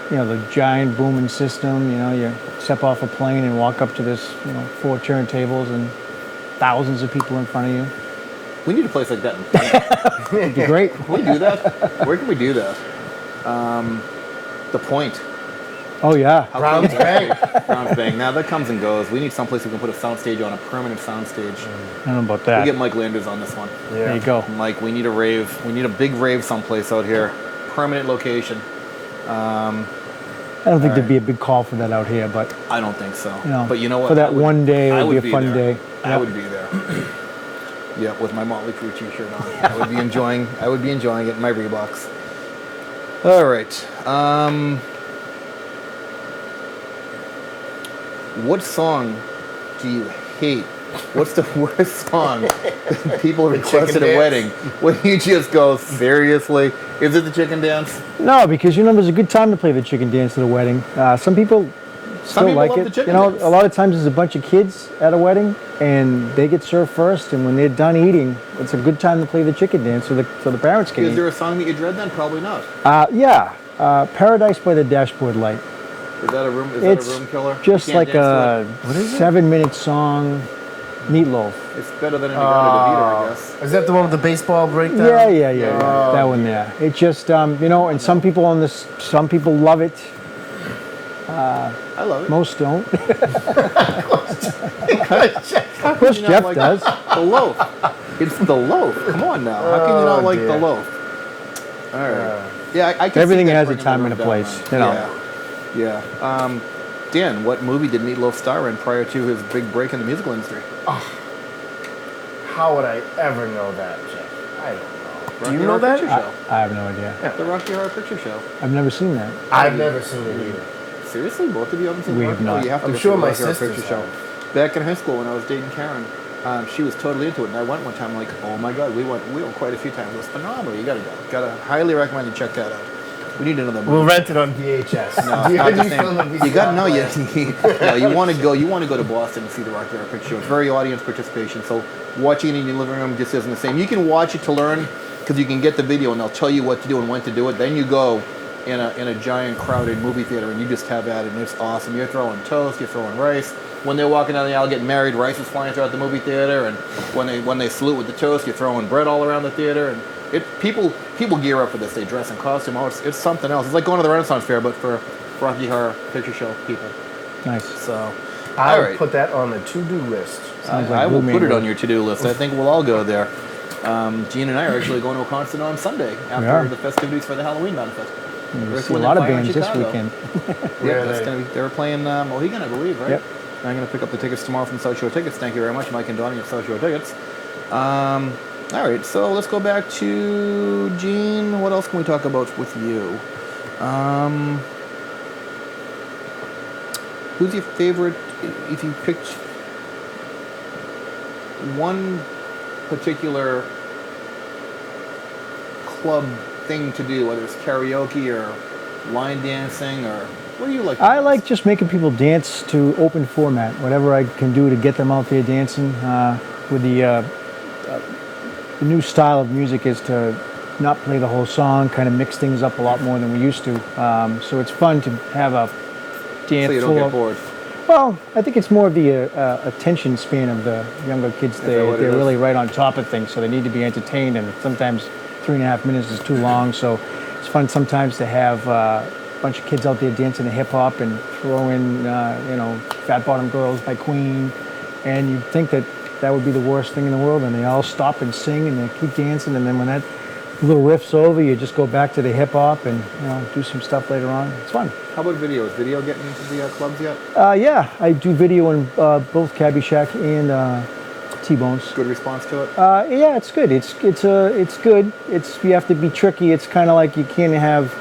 that. The giant booming system. You step off a plane and walk up to this, 4 turntables and thousands of people in front of you. We need a place like that in Canada. It'd be great. Can we do that? Where can we do that? The Point. Oh yeah. How Browns cool is that? Bank. Browns Bank. Now that comes and goes. We need someplace we can put a soundstage on, a permanent soundstage. I don't know about We that. get Mike Landers on this one. Yeah. There you go. Mike, we need a rave. We need a big rave someplace out here. Permanent location. I don't think there'd be a big call for that out here, but I don't think so. No. But you know what? For that I would- one day, it I would be a fun there. day. I Yep. would be there. Yeah, with my Motley Crue t-shirt on. I would be enjoying it in my Reeboks. All right. What song do you hate? What's the worst song that people requested at a dance? wedding? When you just go, seriously? Is it the chicken dance? No, because there's a good time to play the chicken dance at a wedding. Some people still people like love it. the chicken dance. A lot of times there's a bunch of kids at a wedding, and they get served first. And when they're done eating, it's a good time to play the chicken dance so the parents can Is eat. there a song that you dread then? Probably not. Paradise by the Dashboard Light. Is that a room? Is It's that a room killer? just You can't like dance a to it? 7-minute song, Meatloaf. It's better than any Grande Vita, I guess. Is that the one with the baseball breakdown? Yeah. Oh, That one there. It just, and some people some people love it. I love it. Most don't. Of How course, can you not Jeff like does. The loaf. It's the loaf. Come on now. How can you not like the dear. loaf? All right. Yeah, I can Everything see that has a bringing time the and a room place, down. Yeah. Dan, what movie did Meatloaf star in prior to his big break in the musical industry? How would I ever know that, Jeff? I don't know. Do Rocky you know Horror that? Picture Show. I have no idea. The Rocky Horror Picture Show. I've never seen that. I've never seen it either. Seriously, both of you haven't seen We Rocky? have not. Oh, you have to I'm go sure see my Rocky Horror sisters Picture Show. have. Back in high school when I was dating Karen, she was totally into it, and I went one time. Like, oh my god, we went quite a few times. It was phenomenal. You gotta go. Gotta highly recommend you check that out. We need another movie. We'll rent it on VHS. No, it's not the same. You got no. You want to go. You want to go to Boston and see the Rocky Horror Picture Show. It's very audience participation. So watching it in your living room just isn't the same. You can watch it to learn because you can get the video and they'll tell you what to do and when to do it. Then you go in a giant crowded movie theater and you just have at it and it's awesome. You're throwing toast. You're throwing rice. When they're walking down the aisle getting married, rice is flying throughout the movie theater. And when they salute with the toast, you're throwing bread all around the theater. And people gear up for this. They dress in costume. Oh, it's something else. It's like going to the Renaissance Fair, but for Rocky Horror Picture Show people. Nice. So, I'll all right. put that on the to-do list. Sounds like I will Blue put it Man on your to-do list. I think we'll all go there. Gene and I are actually going to a concert on Sunday after the festivities for the Halloween Manifest. You see a lot of bands this weekend. Yeah, that's going to be. They're playing Mohegan, I believe, right? Yep. I'm going to pick up the tickets tomorrow from South Shore Tickets. Thank you very much, Mike and Donnie of South Shore Tickets. All right, so let's go back to Gene. What else can we talk about with you? Who's your favorite? If you picked one particular club thing to do, whether it's karaoke or line dancing, or what do you like? I like just making people dance to open format. Whatever I can do to get them out there dancing. With the new style of music is to not play the whole song, kind of mix things up a lot more than we used to. So it's fun to have a dance So you don't get bored. Well, I think it's more of the attention span of the younger kids. that what it They're is? really right on top of things, so they need to be entertained, and sometimes 3.5 minutes is too long. So it's fun sometimes to have a bunch of kids out there dancing to hip hop and throw in, Fat Bottom Girls by Queen, and you think that would be the worst thing in the world, and they all stop and sing and they keep dancing, and then when that little riff's over, you just go back to the hip hop and do some stuff later on. It's fun. How about video? Is video getting into the clubs yet? Yeah, I do video in both Cabbie Shack and T-Bones. Good response to it? Yeah, it's good. It's good. You have to be tricky. It's kind of like you can't have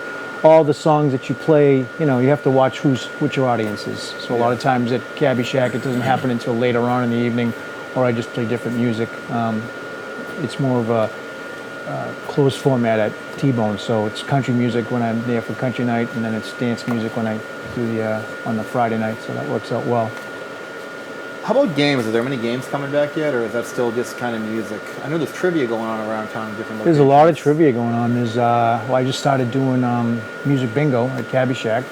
all the songs that you play. You have to watch what your audience is. So a lot of times at Cabbie Shack, it doesn't happen until later on in the evening, or I just play different music. It's more of a closed format at T-Bone, so it's country music when I'm there for country night, and then it's dance music when I do on the Friday night, so that works out well. How about games? Are there many games coming back yet, or is that still just kind of music? I know there's trivia going on around town in different locations. There's a lot of trivia going on. I just started doing music bingo at Cabbie Shack.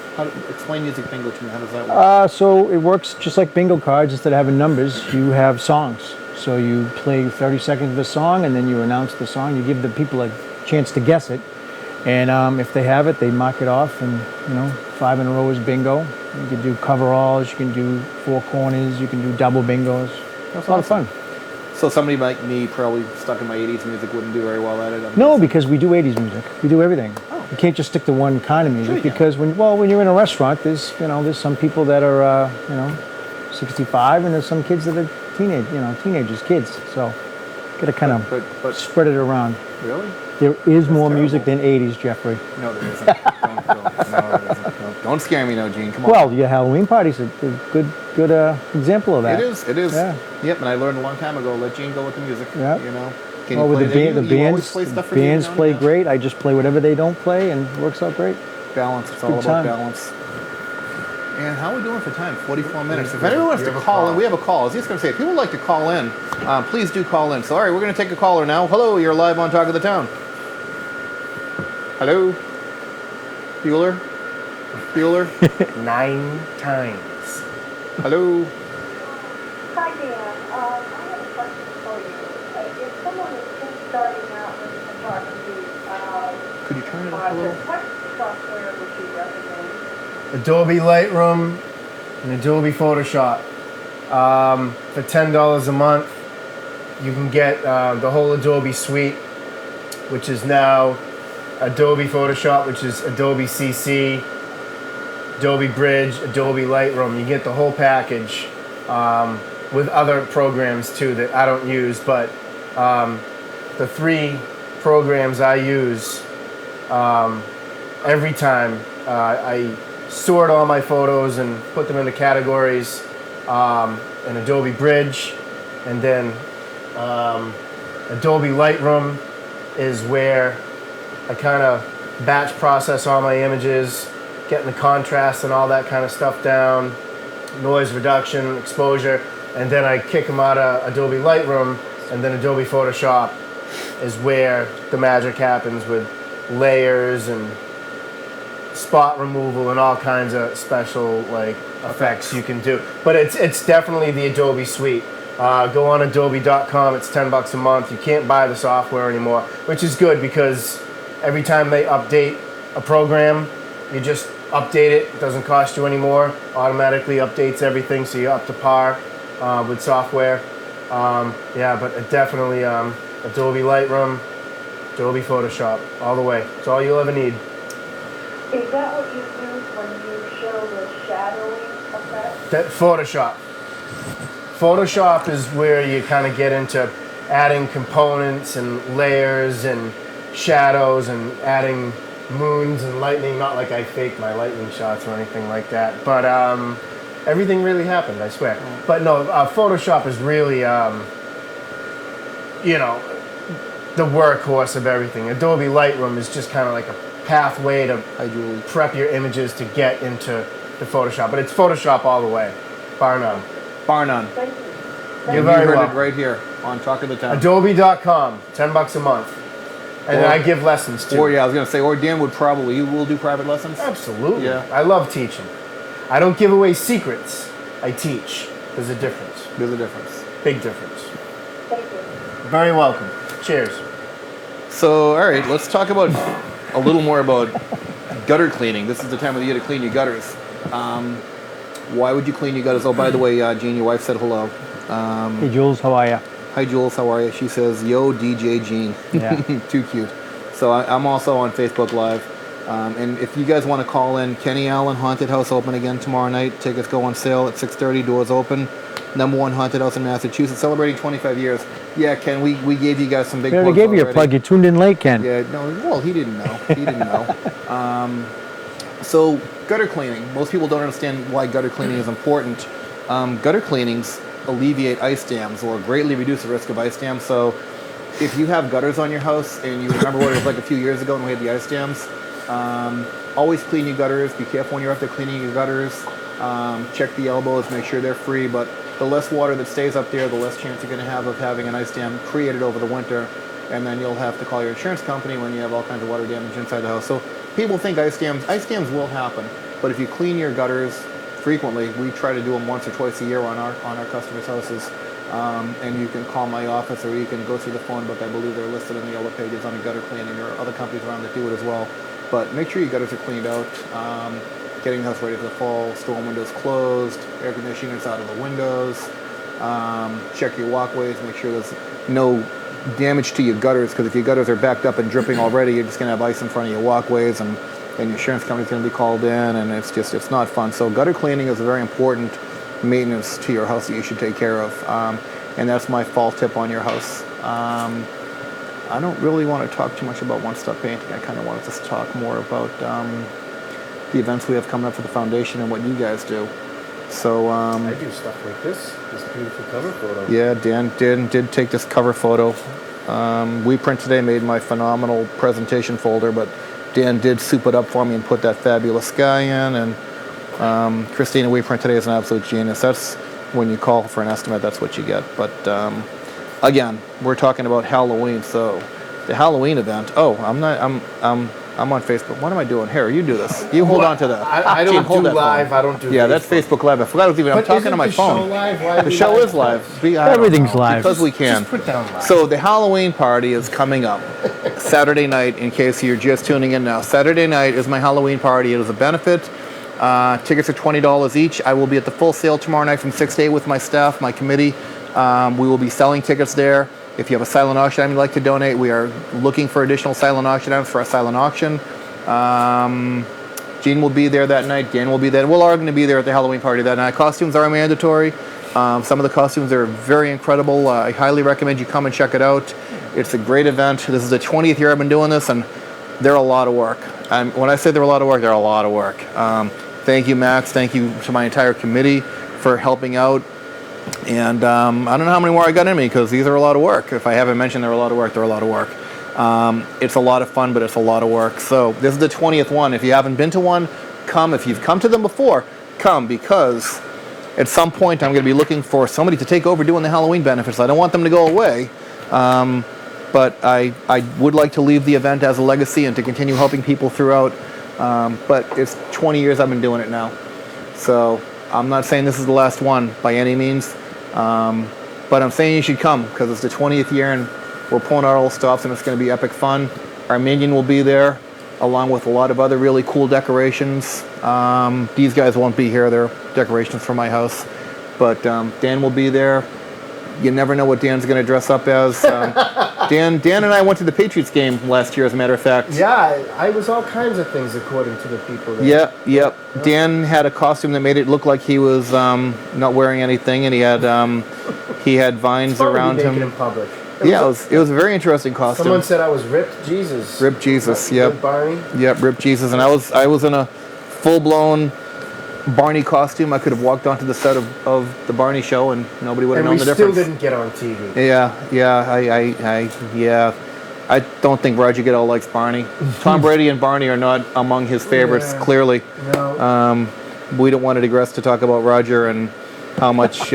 Explain music bingo to me. How does that work? So it works just like bingo cards. Instead of having numbers, you have songs. So you play 30 seconds of a song, and then you announce the song. You give the people a chance to guess it. And if they have it, they mark it off, and 5 in a row is bingo. You can do coveralls, you can do 4 corners, you can do double bingos. It's a lot of fun. So somebody like me, probably stuck in my 80s music, wouldn't do very well at it? No, because we do 80s music. We do everything. Oh. You can't just stick to one kind of music, Sure you can. because when you're in a restaurant, there's some people that are 65, and there's some kids that are teenagers, kids. So got to kind of But spread it around. really? There is more terrible. music than 80s, Jeffrey. No, there isn't. No, there isn't. No. Don't scare me, no, Gene. Come on. Well, your Halloween party's a good example of that. It is. Yeah. Yep, and I learned a long time ago, let Gene go with the music. Yeah. Can Well, you with play the you always play stuff for bands you? play great. I just play whatever they don't play, and it works out great. Balance. It's all Good about time. balance. And how are we doing for time? 44 minutes. If anyone wants to call in, we have a call. I was just going to say, if people would like to call in, please do call in. So, all right, we're going to take a caller now. Hello, you're live on Talk of the Town. Hello? Bueller? 9 times. Hello? Hi, Dan. I have a question for you. If someone is just starting out with photography, Could you turn it up a little? what software would you recommend? Adobe Lightroom and Adobe Photoshop. For $10 a month, you can get the whole Adobe suite, which is now Adobe Photoshop, which is Adobe CC, Adobe Bridge, Adobe Lightroom. You get the whole package with other programs too that I don't use, but the 3 programs I use every time I sort all my photos and put them into categories, an Adobe Bridge, and then Adobe Lightroom is where I kind of batch process all my images, getting the contrast and all that kind of stuff down, noise reduction, exposure, and then I kick them out of Adobe Lightroom, and then Adobe Photoshop is where the magic happens with layers and spot removal and all kinds of special like effects you can do. But it's definitely the Adobe suite. Go on adobe.com. It's $10 a month. You can't buy the software anymore, which is good because every time they update a program, you just update it. It doesn't cost you anymore. Automatically updates everything, so you're up to par with software. Yeah, but definitely Adobe Lightroom, Adobe Photoshop, all the way. It's all you'll ever need. Is that what you use when you show the shadowing effect? That Photoshop. Photoshop is where you kind of get into adding components and layers and shadows and adding moons and lightning. Not like I faked my lightning shots or anything like that, but everything really happened, I swear. But no, Photoshop is really, you know, the workhorse of everything. Adobe Lightroom is just kind of like a pathway to prep your images to get into the Photoshop. But it's Photoshop all the way, bar none. Bar none. Thank you. You're You very heard welcome. it right here on Talk of the Town. Adobe.com, $10 a month. And then I give lessons too. Or yeah, I was gonna say, or Dan would probably. You will do private lessons. Absolutely. Yeah. I love teaching. I don't give away secrets. I teach. There's a difference. There's a difference. Big difference. Thank you. Very welcome. Cheers. So, all right, let's talk about a little more about gutter cleaning. This is the time of the year to clean your gutters. Why would you clean your gutters? Oh, by the way, Jean, your wife said hello. Hey, Jules, how are you? Hi, Jules. How are you? She says, "Yo, DJ Jean." Yeah. Too cute. So I'm also on Facebook Live. And if you guys want to call in, Kenny Allen Haunted House open again tomorrow night. Tickets go on sale at 6:30. Doors open. #1 haunted house in Massachusetts, celebrating 25 years. Yeah, Ken, we gave you guys some big We already plugs gave you a already. plug. You tuned in late, Ken. Yeah, no, well, he didn't know. He didn't know. So gutter cleaning. Most people don't understand why gutter cleaning is important. Gutter cleanings alleviate ice dams or greatly reduce the risk of ice dams. So if you have gutters on your house and you remember what it was like a few years ago when we had the ice dams, always clean your gutters. Be careful when you're out there cleaning your gutters. Check the elbows, make sure they're free. But the less water that stays up there, the less chance you're going to have of having an ice dam created over the winter. And then you'll have to call your insurance company when you have all kinds of water damage inside the house. So people think ice dams will happen. But if you clean your gutters frequently, we try to do them once or twice a year on our customers' houses. And you can call my office or you can go through the phone book. I believe they're listed in the yellow pages on the gutter cleaning. There are other companies around that do it as well. But make sure your gutters are cleaned out. Getting the house ready for the fall. Storm windows closed. Air conditioners out of the windows. Check your walkways. Make sure there's no damage to your gutters, because if your gutters are backed up and dripping already, you're just going to have ice in front of your walkways, and your insurance company's going to be called in, and it's not fun. So gutter cleaning is a very important maintenance to your house that you should take care of, and that's my fall tip on your house. I don't really want to talk too much about one-step painting. I kind of want to just talk more about the events we have coming up for the foundation and what you guys do. So I do stuff like this beautiful cover photo. yeah, Dan did take this cover photo. We Print Today made my phenomenal presentation folder, but Dan did soup it up for me and put that fabulous guy in. And Christina, We Print Today is an absolute genius. That's when you call for an estimate, that's what you get. But again, we're talking about Halloween, so the Halloween event. Oh, I'm on Facebook. What am I doing? Here, you do this. You hold on to that. I Gene, don't hold do that live. phone. I don't do Yeah, Facebook. that's Facebook Live. I forgot it was even. I'm But talking isn't on my the phone. show live? Why The do show live? is live. I don't Everything's know, live. because we can. Just put down live. So the Halloween party is coming up Saturday night, in case you're just tuning in now. Saturday night is my Halloween party. It is a benefit. Tickets are $20 each. I will be at the Full Sail tomorrow night from 6 to 8 with my staff, my committee. We will be selling tickets there. If you have a silent auction item you'd like to donate, we are looking for additional silent auction items for our silent auction. Gene will be there that night. Dan will be there. We're all going to be there at the Halloween party that night. Costumes are mandatory. Some of the costumes are very incredible. I highly recommend you come and check it out. It's a great event. This is the 20th year I've been doing this, and they're a lot of work. When I say they're a lot of work, they're a lot of work. Thank you, Max. Thank you to my entire committee for helping out. And I don't know how many more I got in me because these are a lot of work. If I haven't mentioned they're a lot of work, they're a lot of work. It's a lot of fun, but it's a lot of work. So this is the 20th one. If you haven't been to one, come. If you've come to them before, come, because at some point I'm going to be looking for somebody to take over doing the Halloween benefits. I don't want them to go away. But I would like to leave the event as a legacy and to continue helping people throughout. But it's 20 years I've been doing it now. So I'm not saying this is the last one by any means. But I'm saying you should come because it's the 20th year and we're pulling out all the stops and it's going to be epic fun. Our minion will be there along with a lot of other really cool decorations. These guys won't be here. They're decorations from my house. But Dan will be there. You never know what Dan's going to dress up as. Dan and I went to the Patriots game last year, as a matter of fact. Yeah, I was all kinds of things according to the people there. Yep. Dan had a costume that made it look like he was not wearing anything, and he had vines around him. In public. It was a very interesting costume. Someone said I was Ripped Jesus. Ripped Jesus, Good yep. Barney. Yep, Ripped Jesus, and I was in a full-blown Barney costume. I could have walked onto the set of the Barney show and nobody would have known the difference. And we still didn't get on TV. Yeah. I don't think Roger Goodell likes Barney. Tom Brady and Barney are not among his favorites, clearly. No. We don't want to digress to talk about Roger and how much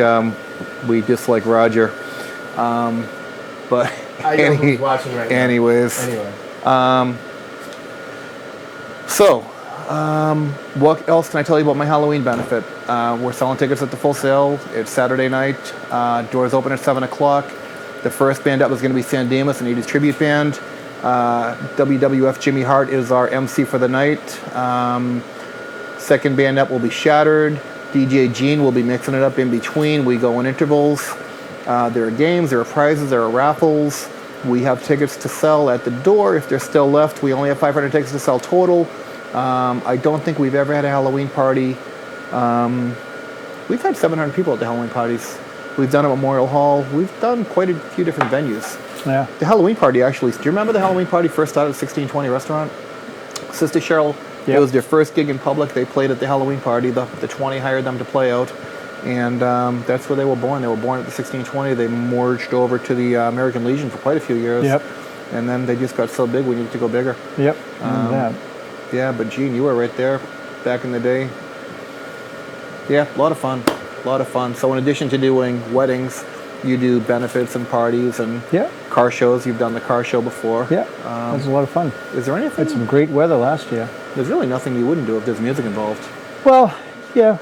we dislike Roger. But I know who's watching right now. anyways. Anyway. What else can I tell you about my Halloween benefit? We're selling tickets at the Full Sail. It's Saturday night. Doors open at 7 o'clock. The first band up is going to be San Dimas, an 80s tribute band. WWF Jimmy Hart is our MC for the night. Second band up will be Shattered. DJ Gene will be mixing it up in between. We go in intervals. There are games, there are prizes, there are raffles. We have tickets to sell at the door if they're still left. We only have 500 tickets to sell total. I don't think we've ever had a Halloween party. We've had 700 people at the Halloween parties. We've done a Memorial Hall. We've done quite a few different venues. Yeah. The Halloween party actually, do you remember the Halloween party first started at 1620 restaurant? Sister Cheryl, Yep. It was their first gig in public. They played at the Halloween party. The 20 hired them to play out. And that's where they were born. They were born at the 1620. They merged over to the American Legion for quite a few years. Yep. And then they just got so big we needed to go bigger. Yep. And that. Yeah, but Gene, you were right there back in the day. Yeah, a lot of fun. A lot of fun. So in addition to doing weddings, you do benefits and parties and Yeah. car shows. You've done the car show before. Yeah. That was a lot of fun. Is there anything? Had some great weather last year. There's really nothing you wouldn't do if there's music involved. Well, yeah.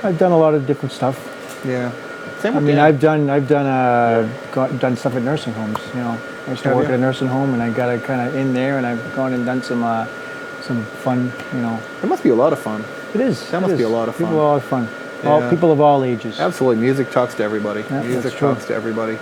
I've done a lot of different stuff. Yeah. Same I with mean, Dan. I've done stuff at nursing homes. You know, I used to Have work you? at a nursing home, and I got kind of in there, and I've gone and done some fun. You know, It must be a lot of fun. it is. That must be a lot of fun. People are a lot of fun. Yeah. People of all ages. Absolutely. Music talks to everybody. Yeah, Music that's true. talks to everybody.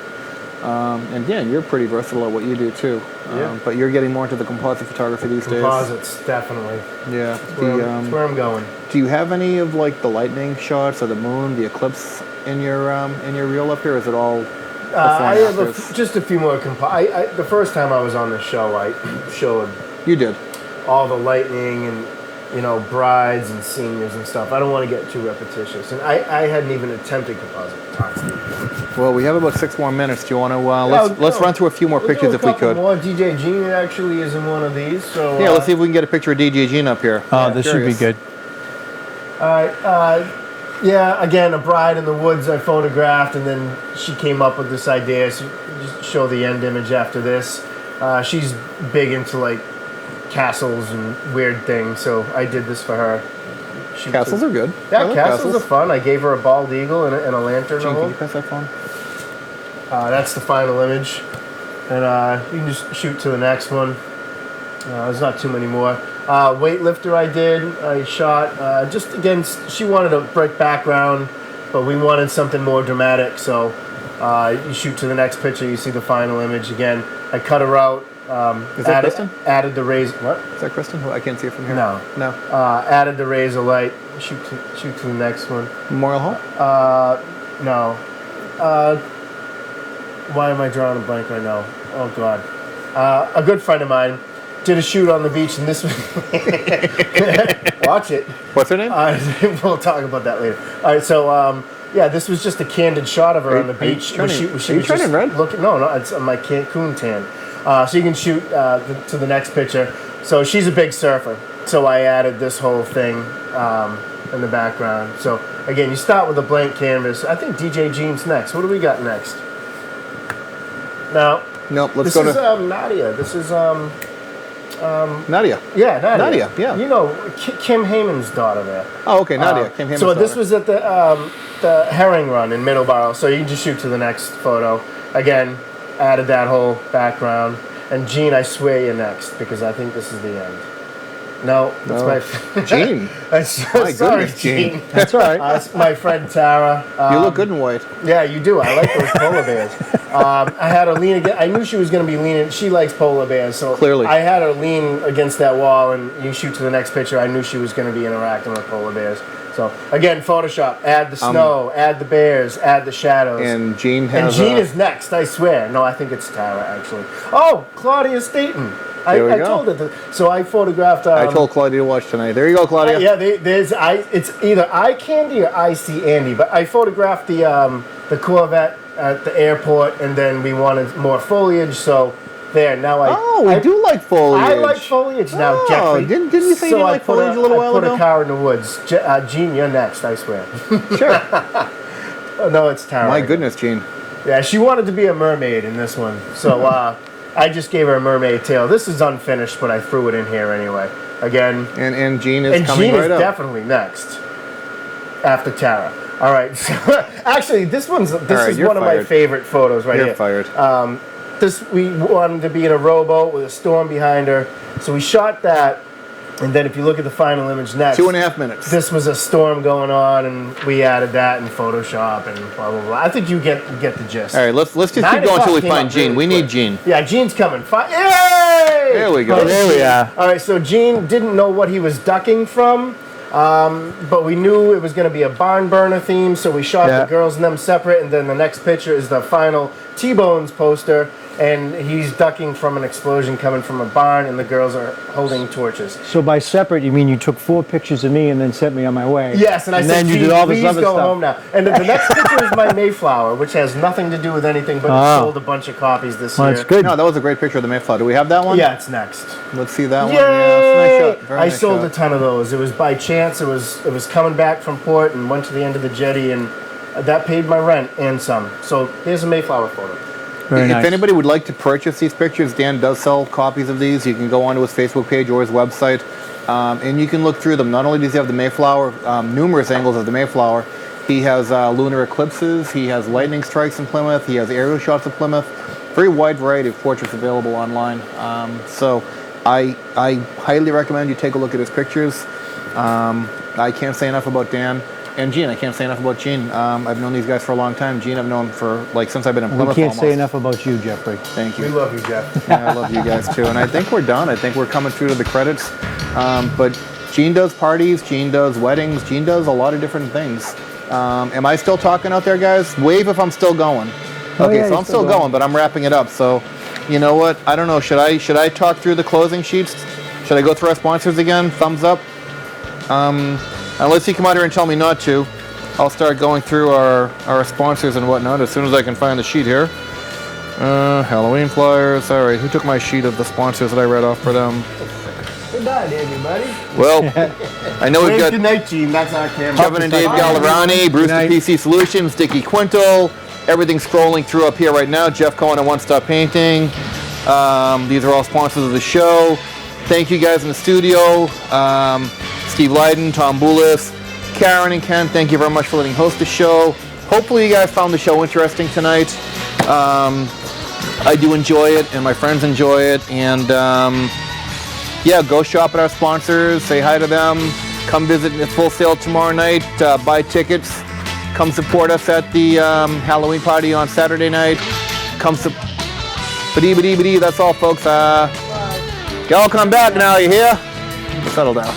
And Dan, you're pretty versatile at what you do too. Yeah. But you're getting more into the composite photography these Composites, definitely. days. Yeah. That's where I'm going. Do you have any of like the lightning shots or the moon, the eclipse in your reel up here? Or is it all? I have afters? just a few more. The first time I was on the show, I showed You did. all the lightning and brides and seniors and stuff. I don't want to get too repetitious, and I hadn't even attempted composite photography. Well, we have about 6 more minutes. Do you want to let's Yeah, run through a few more We'll do pictures a if we couple could? More. DJ Gene actually is in one of these, so Yeah, let's see if we can get a picture of DJ Gene up here. Oh, Yeah, this should be curious. good. All right. Yeah, again, a bride in the woods I photographed, and then she came up with this idea. So just show the end image after this. She's big into like castles and weird things, so I did this for her. Castles are good. I Yeah, like castles are fun. I gave her a bald eagle and a lantern. Gene, to can hold. you pass that phone? That's the final image, and you can just shoot to the next one. There's not too many more. Weightlifter I shot. Just again, she wanted a bright background, but we wanted something more dramatic. So you shoot to the next picture, you see the final image again. I cut her out. Is that Kristen? Added the raise. What? Is that Kristen? I can't see it from here. No. No. Added the razor light. Shoot to the next one. Memorial Hall? No. Why am I drawing a blank right now? Oh God. A good friend of mine, did a shoot on the beach, and this was watch it. What's her name? We'll talk about that later. All right, so yeah, this was just a candid shot of her on the beach. Are you turning red? No, it's my Cancun tan. So you can shoot to the next picture. So she's a big surfer. So I added this whole thing in the background. So again, you start with a blank canvas. I think DJ Jean's next. What do we got next? Now, Nope. Let's this go is to Nadia. This is Nadia. yeah, Nadia. Nadia, yeah. You know, Kim Heyman's daughter there. Oh, okay, Nadia. Kim Heyman's so this daughter. was at the Herring Run in Middleborough. So you can just shoot to the next photo. Again, added that whole background. And Jean, I swear you're next because I think this is the end. No, that's my Jean. My My goodness, Jean. That's all right. It's my friend Tara. You look good in white. Yeah, you do. I like those polar bears. I had her lean against. I knew she was going to be leaning. She likes polar bears, so Clearly. I had her lean against that wall, and you shoot to the next picture. I knew she was going to be interacting with polar bears. So again, Photoshop. Add the snow. Add the bears. Add the shadows. And Jean And has. Jean is next. I swear. No, I think it's Tara actually. Oh, Claudia Staten. There we I go. told her. So I photographed. I told Claudia to watch tonight. There you go, Claudia. Yeah, it's either eye candy or I see Andy. But I photographed the Corvette at the airport, and then we wanted more foliage. So there, now I do like foliage. I like foliage now, Oh, Jeffrey. didn't you say you I liked put foliage a little while I put ago? a car in the woods. Gene, you're next. I swear. Sure. Oh, no, it's Tara. My goodness, Jean. Yeah, she wanted to be a mermaid in this one, so I just gave her a mermaid tail. This is unfinished, but I threw it in here anyway. Again. And Jean is And coming Jean right is up. definitely next after Tara. All right. So, actually, this is right, you're one of my fired. favorite photos right You're here. fired. We wanted to be in a rowboat with a storm behind her, so we shot that. And then if you look at the final image next, 2.5 minutes. this was a storm going on, and we added that in Photoshop and blah blah blah. I think you get the gist. All right, let's just 9 keep going until o'clock we came find up Jean. really We need quick. Jean. Yeah, Jean's coming. Yay! There we go. Oh, there we are. All right, so Gene didn't know what he was ducking from, but we knew it was going to be a barn burner theme, so we shot Yeah. the girls and them separate, and then the next picture is the final T-Bones poster, and he's ducking from an explosion coming from a barn, and the girls are holding torches. So by separate, you mean you took 4 pictures of me and then sent me on my way? Yes, and I said, then you Gene, did all this please other go stuff. home now. And the next picture is my Mayflower, which has nothing to do with anything, but it Oh. sold a bunch of copies this Well, year. that's good. No, that was a great picture of the Mayflower. Do we have that one? Yeah, it's next. Let's see that one. Yay! Yeah, it's a nice shot. Very I nice sold shot. a ton of those. It was by chance. It was coming back from port and went to the end of the jetty, and that paid my rent and some. So here's a Mayflower photo. Very If nice. anybody would like to purchase these pictures, Dan does sell copies of these. You can go onto his Facebook page or his website, and you can look through them. Not only does he have the Mayflower, numerous angles of the Mayflower, he has lunar eclipses, he has lightning strikes in Plymouth, he has aerial shots of Plymouth. Very wide variety of portraits available online. So I highly recommend you take a look at his pictures. I can't say enough about Dan. And Gene, I can't say enough about Gene. I've known these guys for a long time. Gene, I've known for since I've been in We Plymouth. can't say almost. enough about you, Jeffrey. Thank We you. love you, Jeff. Yeah, I love you guys too. And I think we're done. I think we're coming through to the credits. But Gene does parties. Gene does weddings. Gene does a lot of different things. Am I still talking out there, guys? Wave if I'm still going. Oh, Okay, yeah, so you're I'm still still going, but I'm wrapping it up. So, you know what? I don't know. Should I talk through the closing sheets? Should I go through our sponsors again? Thumbs up. Unless you come out here and tell me not to, I'll start going through our sponsors and whatnot as soon as I can find the sheet here. Halloween flyers. All right, who took my sheet of the sponsors that I read off for them? Good night, everybody. Well, I know we've Wave got good night, Gene. That's our camera. Kevin and Dave Gallerani, Bruce the night. PC Solutions, Dickie Quintal. Everything's scrolling through up here right now. Jeff Cohen and One Stop Painting. These are all sponsors of the show. Thank you guys in the studio. Steve Leiden, Tom Boulis, Karen and Ken, thank you very much for letting host the show. Hopefully you guys found the show interesting tonight. I do enjoy it, and my friends enjoy it. And yeah, go shop at our sponsors. Say hi to them. Come visit at Full Sail tomorrow night. Buy tickets. Come support us at the Halloween party on Saturday night. Come Ba-dee, that's all, folks. Y'all come back now, you hear? Settle down.